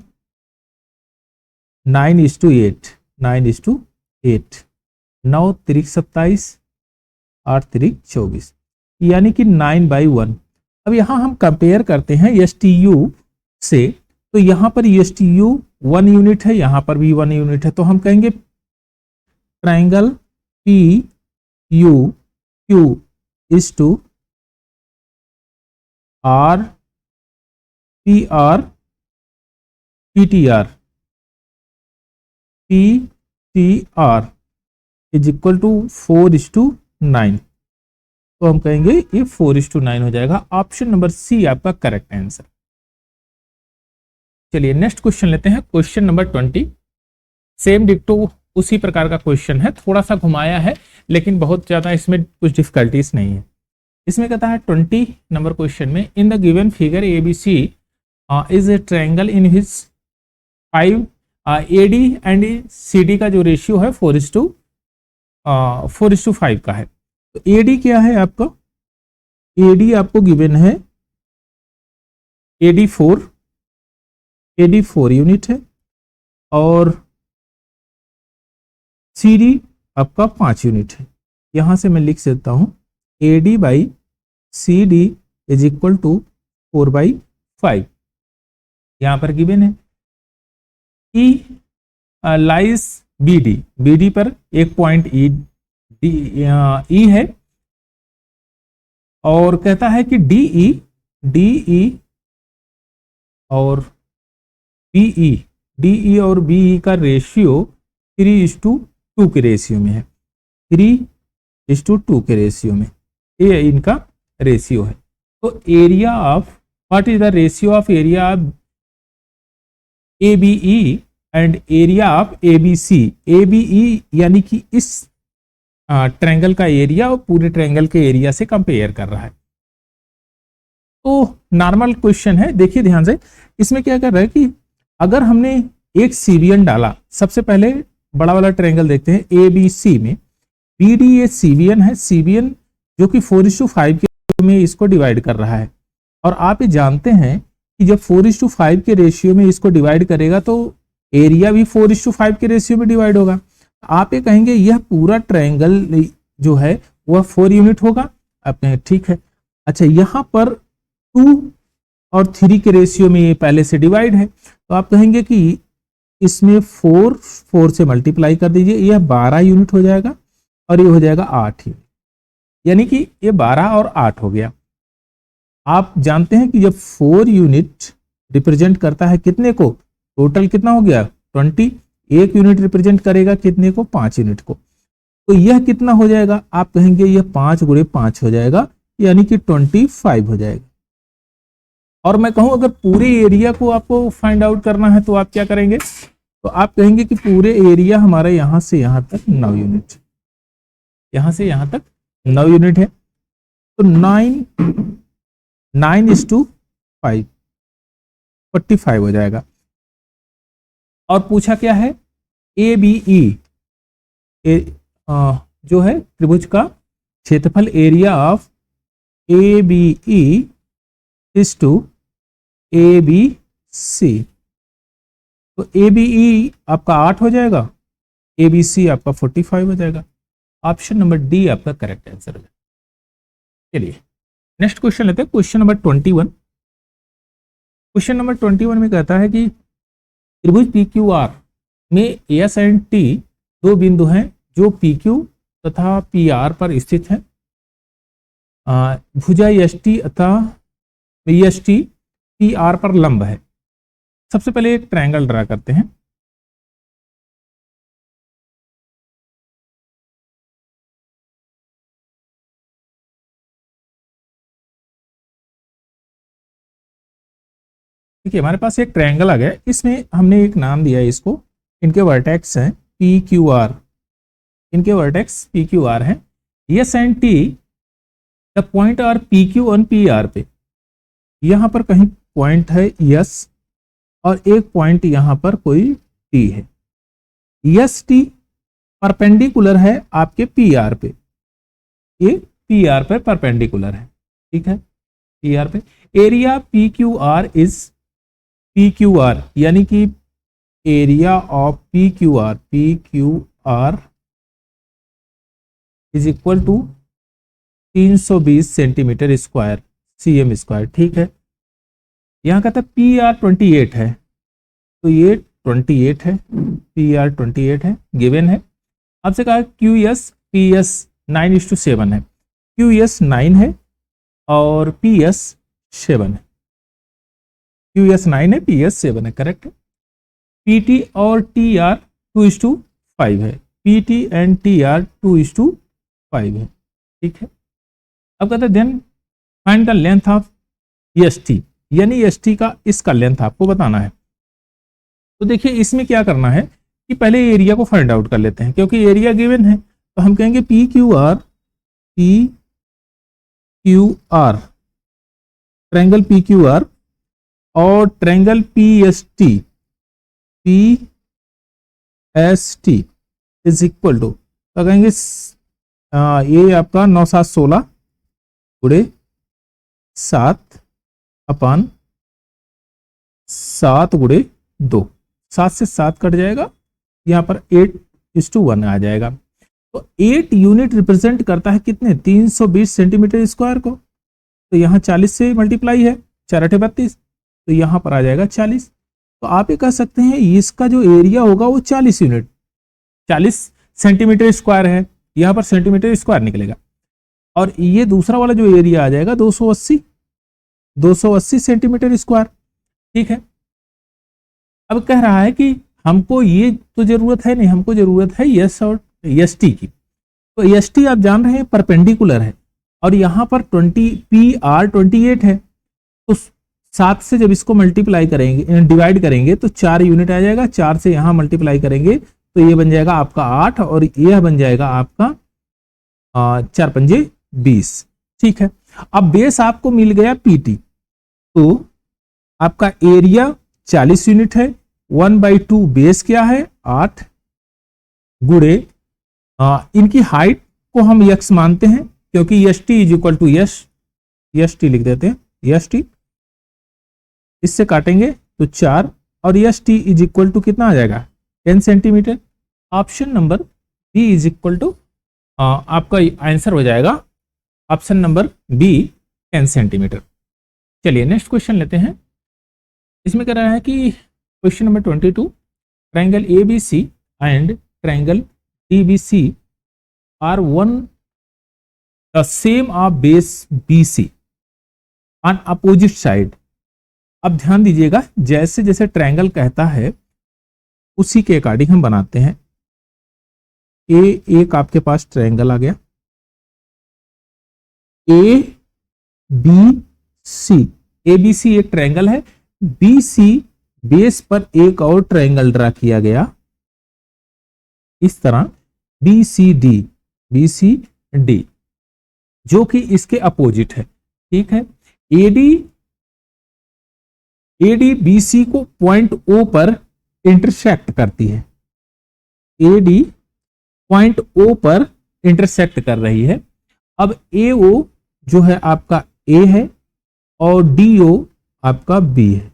9:8 9:8 9 तिरिक 27 8 तिरिक 24 यानी कि 9/1। अब यहां हम कंपेयर करते हैं STU से, तो यहां पर STU 1 यूनिट है, यहां पर भी 1 यूनिट है, तो हम कहेंगे triangle PUQ is to R PR PTR is equal to 4:9। तो हम कहेंगे ये 4:9 हो जाएगा। ऑप्शन नंबर सी आपका करेक्ट आंसर। चलिए नेक्स्ट क्वेश्चन लेते हैं, क्वेश्चन नंबर 20। सेम डिक्टो उसी प्रकार का क्वेश्चन है, थोड़ा सा घुमाया है लेकिन बहुत ज्यादा इसमें कुछ डिफिकल्टीज नहीं है। इसमें कहता है 20 नंबर क्वेश्चन में, इन the given figure ABC is a triangle in which 5 AD and CD का जो रेशियो है 4:5 का है। तो AD क्या है आपका? AD आपको गिवन है AD 4 यूनिट है और CD आपका 5 यूनिट है। यहां से मैं लिख सकता हूं AD/CD इज इक्वल टू 4/5। यहां पर गिवन है E लाइज BD पर एक पॉइंट E है और कहता है कि DE और BE और BE का रेशियो 3:2 के रेशियो में है, 3:2 के रेशियो में ये इनका रेशियो है। तो area of, what is the ratio of area of ABE and area of ABC? ABE यानी कि इस ट्रायंगल का एरिया और पूरे ट्रायंगल के एरिया से कंपेयर कर रहा है। तो नॉर्मल क्वेश्चन है, देखिए ध्यान से। इसमें क्या कर रहा है कि अगर हमने एक CBN डाला, सबसे पहले बड़ा वाला ट्रायंगल देखते हैं ABC में, BD ये CBN है, CBN जो कि 4:5 के में इसको डिवाइड कर रहा है। और आप ये जानते हैं कि जब 4:5 के रेशियो में इसको डिवाइड करेगा तो एरिया भी 4:5 के रेशियो में डिवाइड होगा। आप ये कहेंगे यह पूरा ट्रायंगल जो है वह 4 यूनिट होगा। आप कहेंगे ठीक है। अच्छा, यहां पर 2 और 3 के रेशियो में ये पहले से डिवाइड है, तो आप कहेंगे कि इसमें 4 से मल्टीप्लाई कर दीजिए, यह 12 यूनिट हो जाएगा और ये हो जाएगा 8 यूनिट, यानी कि ये 12 और 8 हो गया। आप जानते हैं कि जब 4 यूनिट रिप्रेजेंट करता है कितने को, टोटल कितना हो गया 20, एक यूनिट रिप्रेजेंट करेगा कितने को, 5 यूनिट को। तो यह कितना हो जाएगा? आप कहेंगे यह 5 × 5 हो जाएगा, यानी कि 25 हो जाएगा। और मैं कहूं अगर पूरे एरिया को आपको फाइंड आउट करना है तो आप क्या करेंगे? तो आप कहेंगे कि पूरे एरिया हमारा यहां से यहां तक 9 यूनिट, यहां से यहां तक 9 यूनिट है। तो 9:5 45 हो जाएगा। और पूछा क्या है? ABE जो है त्रिभुज का क्षेत्रफल, area of ABE is to ABC। तो ABE आपका 8 हो जाएगा, ABC आपका 45 हो जाएगा। ऑप्शन नंबर डी आपका करेक्ट आंसर हो जाएगा। चलिए नेक्स्ट क्वेश्चन लेते हैं, क्वेश्चन नंबर 21। क्वेश्चन नंबर 21 में कहता है कि त्रिभुज PQR में S एंड T दो बिंदु हैं जो PQ तथा PR पर स्थित है। भुजा ST अथवा ST PR पर लंब है। सबसे पहले एक ट्रायंगल ड्रा करते हैं। ठीक है, हमारे पास एक ट्रायंगल आ गया, इसमें हमने एक नाम दिया है इसको, इनके वर्टेक्स हैं PQR, इनके वर्टेक्स PQR हैं। S and T the point are PQ on PR पे। यहां पर कहीं पॉइंट है यस और एक पॉइंट यहां पर कोई टी है। यस टी परपेंडिकुलर है आपके पी आर पे, ये पी आर पे परपेंडिकुलर है, ठीक है, पी आर पे। Area P Q R is, P Q R यानी कि area of P Q R is equal to 320 centimetre square CM square, ठीक है। यहां कहता है पी आर 28 है, तो ये 28 है, पी आर 28 है, गिवन है। आपसे कहा क्यू एस पी एस 9:7 है, क्यू एस 9 है और पी एस 7 है, क्यू एस 9 है, पी एस 7 है, करेक्ट है। पी टी और टी आर 2:5 है, P T and T R 2:5 है, ठीक है। अब कहते हैं then find the length of S T, यानी एस टी का इसका लेंथ आपको बताना है। तो देखिए इसमें क्या करना है कि पहले एरिया को फाइंड आउट कर लेते हैं, क्योंकि एरिया गिवन है। तो हम कहेंगे P Q R triangle P Q R और triangle P S T is equal to, तो कहेंगे ये आपका 9 7 16 गुणे 7 अपान 7 गुणे 2, 7 से 7 कट जाएगा, यहाँ पर 8:1 आ जाएगा। तो 8 यूनिट रिप्रेजेंट करता है कितने, 320 सेंटीमीटर स्क्वायर को। तो यहाँ 40 से मल्टीप्लाई है, 4 8 32, तो यहाँ पर आ जाएगा 40। तो आप ये कह सकते हैं इसका जो एरिया होगा वो 40 यूनिट, 40 सेंटीमीटर स्क्वायर है, यहाँ पर सेंटीमीटर स्क्वायर निकलेगा। और ये दूसरा वाला जो एरिया आ जाएगा 280 सेंटीमीटर स्क्वायर, ठीक है। अब कह रहा है कि हमको ये तो जरूरत है नहीं, हमको जरूरत है यस और एस टी की। तो एस टी आप जान रहे हैं परपेंडिकुलर है और यहाँ पर 20 पी आर 28 है, तो 7 से जब इसको मल्टीप्लाई करेंगे, डिवाइड करेंगे तो 4 यूनिट आ जाएगा, 4 से यहाँ मल्टीप्लाई करेंगे तो ये बन जाएगा आपका 8 और यह बन जाएगा आपका 4 पंजे 20, ठीक है। अब बेस आपको मिल गया पीटी, तो आपका एरिया 40 यूनिट है, 1/2 बेस क्या है 8 गुणे इनकी हाइट को हम यक्स मानते हैं, क्योंकि S T is equal to S T लिख देते हैं, यस टी इससे काटेंगे तो 4 और S T is equal to कितना आ जाएगा 10 centimetre. Option number B is equal to, आपका आंसर हो जाएगा ऑप्शन नंबर बी 10 सेंटीमीटर। चलिए नेक्स्ट क्वेश्चन लेते हैं। इसमें कह रहा है कि question number 22, triangle A B C and triangle D B C are on the same of base B C on opposite side. अब ध्यान दीजिएगा, जैसे जैसे ट्रायंगल कहता है उसी के अकॉर्डिंग हम बनाते हैं। एक आपके पास ट्रायंगल आ गया ए बी सी एक ट्रायंगल है, बी सी बेस पर एक और ट्रायंगल ड्रा किया गया इस तरह बी सी डी जो कि इसके अपोजिट है, ठीक है। एडी बी सी को पॉइंट ओ पर इंटरसेक्ट करती है, एडी पॉइंट ओ पर इंटरसेक्ट कर रही है। अब ए ओ जो है आपका ए है और डी ओ आपका बी है।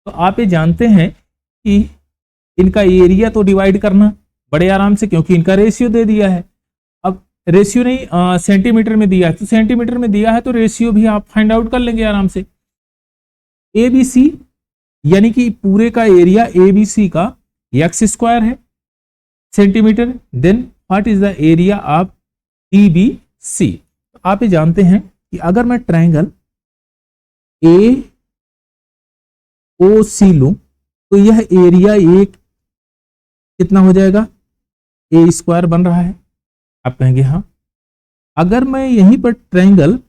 तो आप ये जानते हैं कि इनका एरिया तो डिवाइड करना बड़े आराम से, क्योंकि इनका रेशियो दे दिया है। अब रेशियो नहीं सेंटीमीटर में दिया है, तो सेंटीमीटर में दिया है तो रेशियो भी आप फाइंड आउट कर लेंगे आराम से। ए बी सी यानी कि पूरे का एरिया ए बी सी का एक्स स्क्वायर है centimetre, then what is the area of D B C. आप ये जानते हैं कि अगर मैं ट्रायंगल ए ओ सी लूं तो यह एरिया एक कितना हो जाएगा, ए स्क्वायर बन रहा है। आप कहेंगे हाँ। अगर मैं यहीं पर ट्रायंगल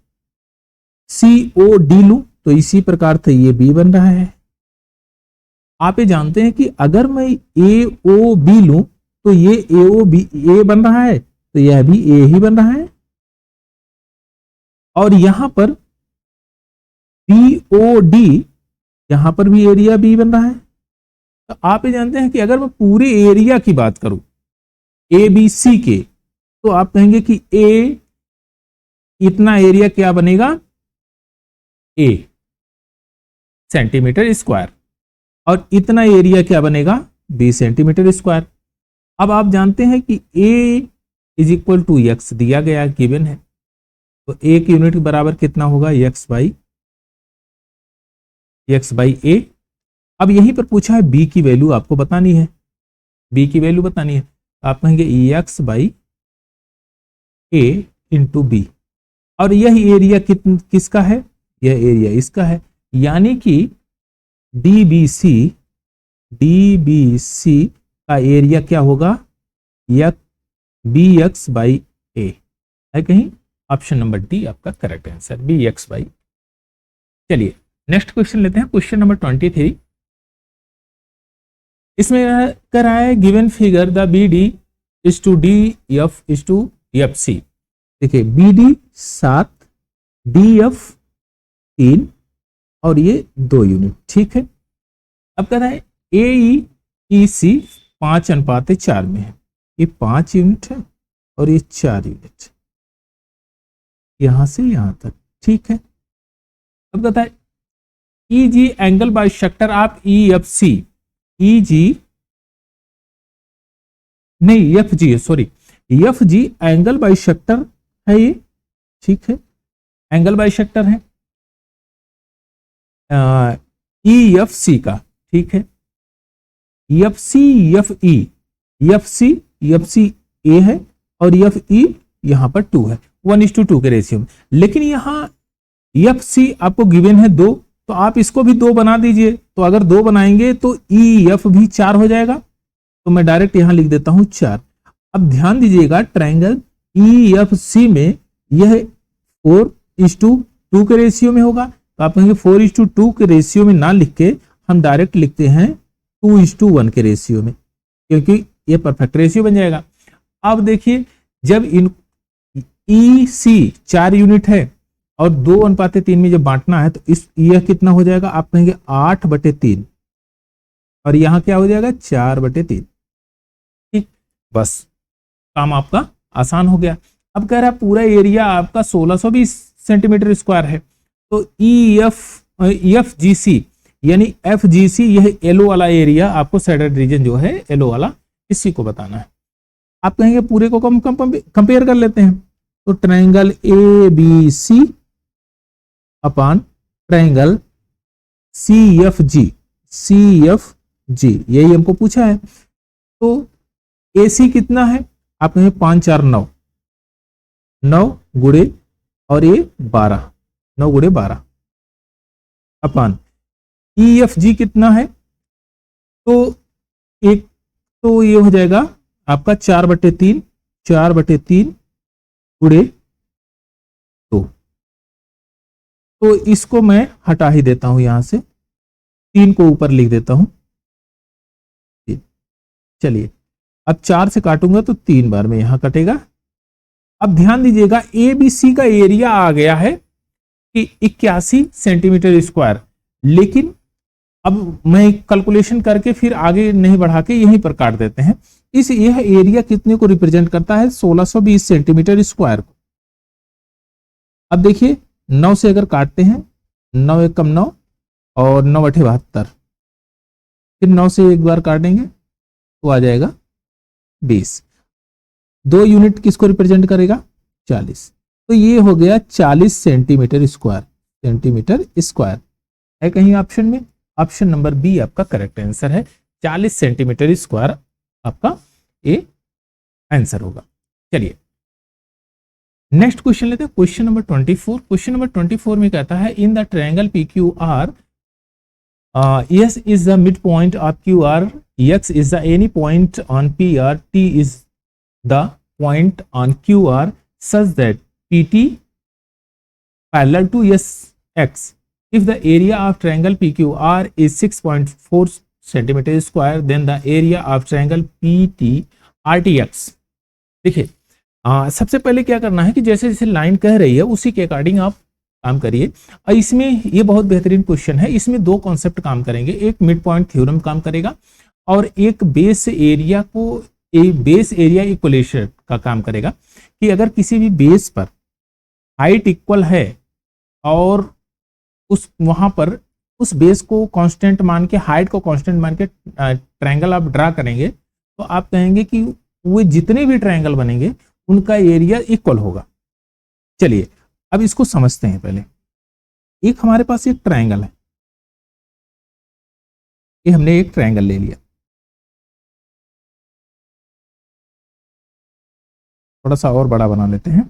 सी ओ डी लूं तो इसी प्रकार से ये बी बन रहा है। आप ये जानते हैं कि अगर मैं ए ओ बी लूं तो ये ए ओ बी ए बन रहा है, तो यह भी ए ही बन रहा है। और यहां पर BOD, यहां पर भी एरिया B बन रहा है। तो आप ये जानते हैं कि अगर मैं पूरे एरिया की बात करूं ABC के, तो आप कहेंगे कि A, इतना एरिया क्या बनेगा, A सेंटीमीटर स्क्वायर, और इतना एरिया क्या बनेगा, B सेंटीमीटर स्क्वायर। अब आप जानते हैं कि A is equal to X दिया गया, गिवन है, तो A की यूनिट बराबर कितना होगा, एक्स बाई A। अब यहीं पर पूछा है B की वैल्यू आपको बतानी है, B की वैल्यू बतानी है, तो आप कहेंगे x by A into B, और यह एरिया किसका है, यह एरिया इसका है, यानी कि DBC का एरिया क्या होगा, BX बाई A है कहीं, ऑप्शन नंबर डी आपका करेक्ट आंसर, BX बाई। चलिए नेक्स्ट क्वेश्चन लेते हैं, क्वेश्चन नंबर 23। इसमें कह रहा है given figure the BD is to DF is to FC। देखिए BD 7, DF 3 और ये 2 यूनिट, ठीक है। अब कह रहा है AEC 5:4 में है, ये 5 यूनिट है और ये 4 यूनिट, यहां से यहां तक, ठीक है। अब कहता है EG angle bisector of EFC, EG नहीं FG, sorry FG angle bisector है ये, ठीक है, एंगल बाइसेक्टर है EFC का, ठीक है। FC A है और FE यहां पर 2 है, 1:2 के रेशियो में, लेकिन यहां FC आपको गिवन है 2, तो आप इसको भी 2 बना दीजिए, तो अगर 2 बनाएंगे तो EF भी 4 हो जाएगा, तो मैं डायरेक्ट यहां लिख देता हूं 4। अब ध्यान दीजिएगा ट्रायंगल EFC में यह 4:2 के रेशियो में होगा, तो आप कहेंगे 4:2 के रेशियो में ना लिख के हम डायरेक्ट लिखते हैं 2:1 के रेशियो में, क्योंकि ये परफेक्ट रेशियो बन जाएगा। अब देखिए जब इन EC 4 यूनिट है और 2:3 में जब बांटना है, तो इस यह कितना हो जाएगा, आप कहेंगे 8/3, और यहां क्या हो जाएगा 4/3, ठीक, बस काम आपका आसान हो गया। अब कह रहा है पूरा एरिया आपका 1620 सेंटीमीटर स्क्वायर है, तो FGC यानी FGC यह येलो वाला एरिया, आपको शेडेड रीजन जो है येलो वाला, इसी को बताना है। आप कहेंगे पूरे को कंपेयर कर लेते हैं, तो triangle ABC upon triangle CFG यही हमको पूछा है। तो AC कितना है, आप कहेंगे 5 4 9 गुणे और ये 12, 9 गुणे 12 अपॉन EFG कितना है, तो एक तो ये हो जाएगा आपका 4/3 गुणे 2, तो इसको मैं हटा ही देता हूं, यहां से 3 को ऊपर लिख देता हूं। चलिए अब 4 से काटूंगा तो 3 बार में यहां कटेगा। अब ध्यान दीजिएगा ABC का एरिया आ गया है कि 81 सेंटीमीटर स्क्वायर, लेकिन अब मैं कैलकुलेशन करके फिर आगे नहीं बढ़ा के यहीं पर काट देते हैं। यह एरिया कितने को रिप्रेजेंट करता है, 1620 सेंटीमीटर स्क्वायर को। अब देखिए 9 से अगर काटते हैं, 9 एकम 9 और 9 8 72, फिर 9 से एक बार काटेंगे तो आ जाएगा 20। 2 यूनिट किसको रिप्रेजेंट करेगा, 40, तो ये हो गया 40 सेंटीमीटर स्क्वायर है कहीं ऑप्शन में। ऑप्शन नंबर बी आपका करेक्ट आंसर है, 40 सेंटीमीटर स्क्वायर आपका ए आंसर होगा। चलिए नेक्स्ट क्वेश्चन लेते हैं, क्वेश्चन नंबर 24। क्वेश्चन नंबर 24 में कहता है in the triangle PQR S is the midpoint of QR, X is the any point on PR, T is the point on QR such that PT parallel to SX. If the area of triangle PQR is 6.4 centimeter square, then the area of triangle PTRTX। देखिए सबसे पहले क्या करना है कि जैसे जैसे line कह रही है उसी के अकॉर्डिंग आप काम करिए। और इसमें ये बहुत बेहतरीन क्वेश्चन है, इसमें दो कॉन्सेप्ट काम करेंगे, एक मिड पॉइंट थ्योरम काम करेगा और एक बेस एरिया इक्वलेशन का काम करेगा कि अगर किसी भी बेस पर हाइट इक्वल है और वहां पर उस बेस को कांस्टेंट मान के, हाइट को कांस्टेंट मान के ट्रायंगल आप ड्रा करेंगे, तो आप कहेंगे कि वो जितने भी ट्रायंगल बनेंगे उनका एरिया इक्वल होगा। चलिए अब इसको समझते हैं। पहले एक हमारे पास एक ट्रायंगल है, ये हमने एक ट्रायंगल ले लिया, थोड़ा सा और बड़ा बना लेते हैं।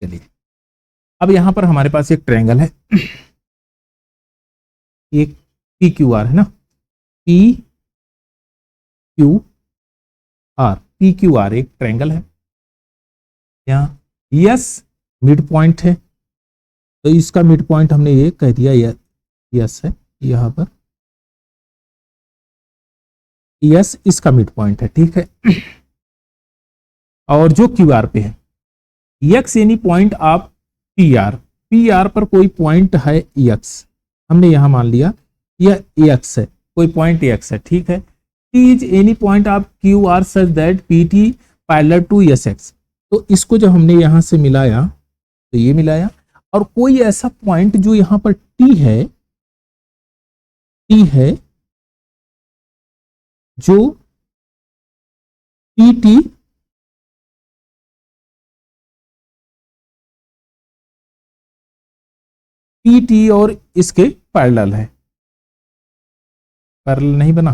चलिए अब यहां पर हमारे पास एक ट्रायंगल है, एक पी क्यू आर है ना, पी क्यू आर एक ट्रायंगल है। यहाँ यस मिड पॉइंट है, तो इसका मिड पॉइंट हमने ये कह दिया यस है, यहां पर यस इसका मिड पॉइंट है, ठीक है। और जो क्यू आर पे है यक्स यानी पॉइंट आप पी आर पर कोई पॉइंट है यक्स, हमने यहां मान लिया यह एक्स है, कोई पॉइंट एक्स है, ठीक है। T is any point of Q R such that P T parallel to S X, तो इसको जब हमने यहां से मिलाया तो ये मिलाया, और कोई ऐसा पॉइंट जो यहां पर टी है जो पी टी और इसके पैरेलल है, पैरेलल नहीं बना,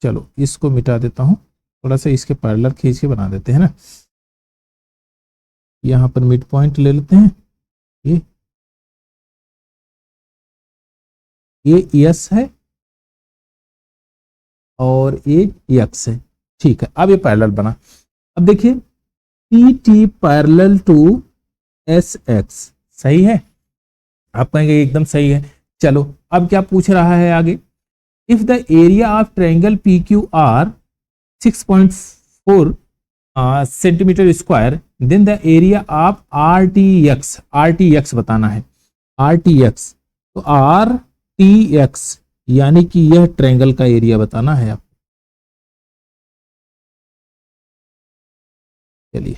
चलो इसको मिटा देता हूं, थोड़ा सा इसके पैरेलल खींच के बना देते हैं ना। यहां पर मिड पॉइंट ले लेते हैं, ये यस है और ये यक्स है, ठीक है। अब ये पैरेलल बना, अब देखिए P T parallel to S X, सही है, आप कहेंगे एकदम सही है। चलो अब क्या पूछ रहा है आगे, if the area of triangle P Q R 6.4 centimetre square, then the area of R T X बताना है, आर टी एक्स, तो आर टी एक्स यानी कि यह ट्रायंगल का एरिया बताना है आप। चलिए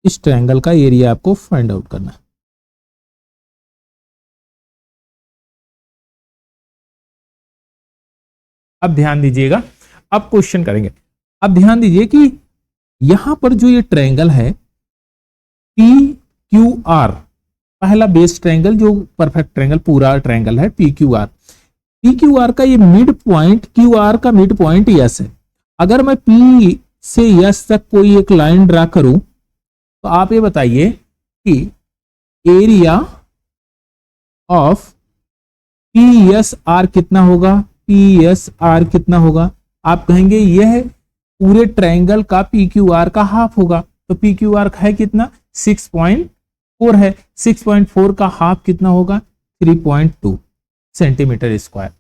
इस ट्रायंगल का एरिया आपको फाइंड आउट करना है। अब ध्यान दीजिएगा, अब क्वेश्चन करेंगे। अब ध्यान दीजिए कि यहां पर जो ये ट्रायंगल है पी क्यू आर, पहला बेस ट्रायंगल जो परफेक्ट ट्रायंगल पूरा ट्रायंगल है पी क्यू आर का ये मिड पॉइंट, क्यू आर का मिड पॉइंट यस है। अगर मैं पी से यस तक कोई एक लाइन ड्रा करूं तो आप ये बताइए कि area of P S R कितना होगा, पी एस आर कितना होगा, आप कहेंगे यह पूरे ट्रायंगल का पी क्यू आर का हाफ होगा, तो पी क्यू आर है कितना 6.4 है, 6.4 का हाफ कितना होगा 3.2 सेंटीमीटर स्क्वायर।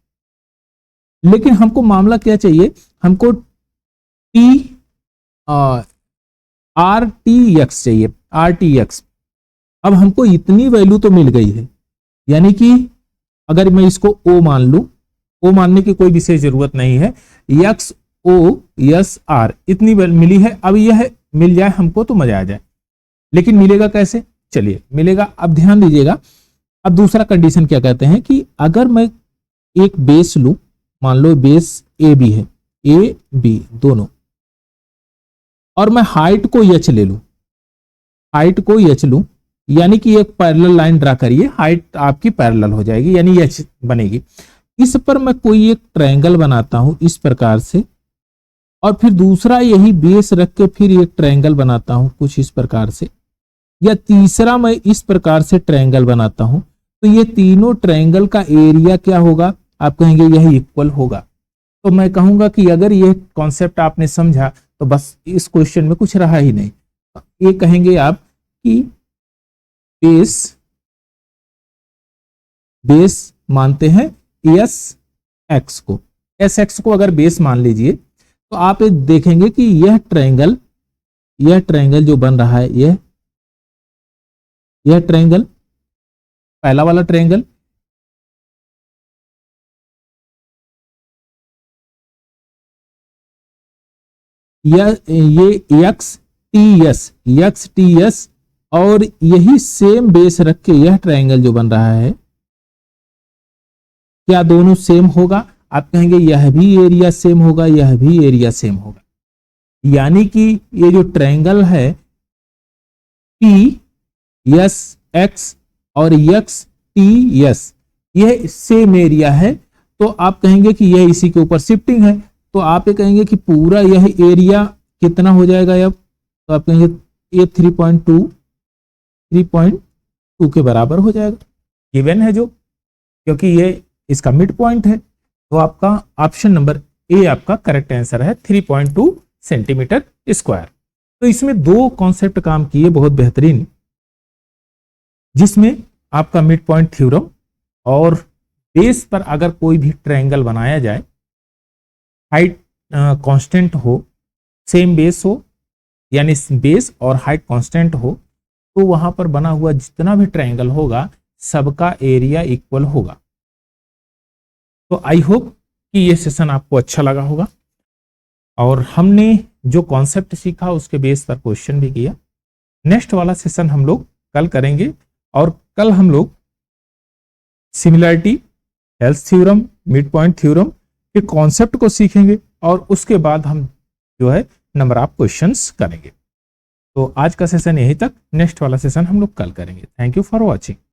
लेकिन हमको मामला क्या चाहिए, हमको टी आर टी एक्स चाहिए, आर टी एक्स। अब हमको इतनी वैल्यू तो मिल गई है, यानी कि अगर मैं इसको ओ मान लूं, ओ मानने की कोई विशेष जरूरत नहीं है, एक्स ओ एस आर इतनी मिली है। अब यह मिल जाए हमको तो मजा आ जाए, लेकिन मिलेगा कैसे, चलिए मिलेगा। अब ध्यान दीजिएगा, अब दूसरा कंडीशन क्या कहते हैं कि अगर मैं एक बेस लूं, मान लो बेस ए बी है, ए बी दोनों, और मैं हाइट को एच ले लूं, हाइट को एच लूं, यानी कि एक पैरेलल लाइन ड्रा करिए, हाइट आपकी पैरेलल हो जाएगी यानी एच बनेगी। इस पर मैं कोई एक ट्रायंगल बनाता हूं इस प्रकार से, और फिर दूसरा यही बेस रख के फिर एक ट्रायंगल बनाता हूं कुछ इस प्रकार से, या तीसरा मैं इस प्रकार से ट्रायंगल बनाता हूं, तो ये तीनों ट्रायंगल का एरिया क्या होगा, आप कहेंगे यह इक्वल होगा। तो मैं कहूंगा कि अगर ये कॉन्सेप्ट आपने समझा तो बस इस क्वेश्चन में कुछ रहा ही नहीं। ये कहेंगे आप कि बेस मानते हैं एस एक्स को, एस एक्स को अगर बेस मान लीजिए तो आप देखेंगे कि यह ट्रायंगल जो बन रहा है, यह ट्रायंगल, पहला वाला ट्रायंगल, ये एक्स टी एस और यही सेम बेस रख के यह ट्रायंगल जो बन रहा है, क्या दोनों सेम होगा? आप कहेंगे यह भी एरिया सेम होगा, यह भी एरिया सेम होगा। यानी कि ये जो ट्रायंगल है पी एस एक्स और एक्स टी एस, यह सेम एरिया है, तो आप कहेंगे कि यह इसी के ऊपर शिफ्टिंग है, तो आप ये कहेंगे कि पूरा यह एरिया कितना हो जाएगा अब, तो आप कहेंगे ये 3.2 के बराबर हो जाएगा, गिवन है जो, क्योंकि ये इसका मिड पॉइंट है। तो आपका ऑप्शन नंबर ए आपका करेक्ट आंसर है, 3.2 सेंटीमीटर स्क्वायर। तो इसमें दो कॉन्सेप्ट काम किए बहुत बेहतरीन, जिसमें आपका मिड पॉइंट थ्योरम और बेस पर अगर कोई भी ट्रायंगल बनाया जाए, हाइट कांस्टेंट हो, सेम बेस हो, यानी बेस और हाइट कांस्टेंट हो, तो वहां पर बना हुआ जितना भी ट्रायंगल होगा सबका एरिया इक्वल होगा। तो आई होप कि ये सेशन आपको अच्छा लगा होगा और हमने जो कॉन्सेप्ट सीखा उसके बेस पर क्वेश्चन भी किया। नेक्स्ट वाला सेशन हम लोग कल करेंगे और कल हम लोग similarity, health theorem, mid point theorem के कॉन्सेप्ट को सीखेंगे और उसके बाद हम जो है नंबर ऑफ क्वेश्चंस करेंगे। तो आज का सेशन यहीं तक, नेक्स्ट वाला सेशन हम लोग कल करेंगे। Thank you for watching.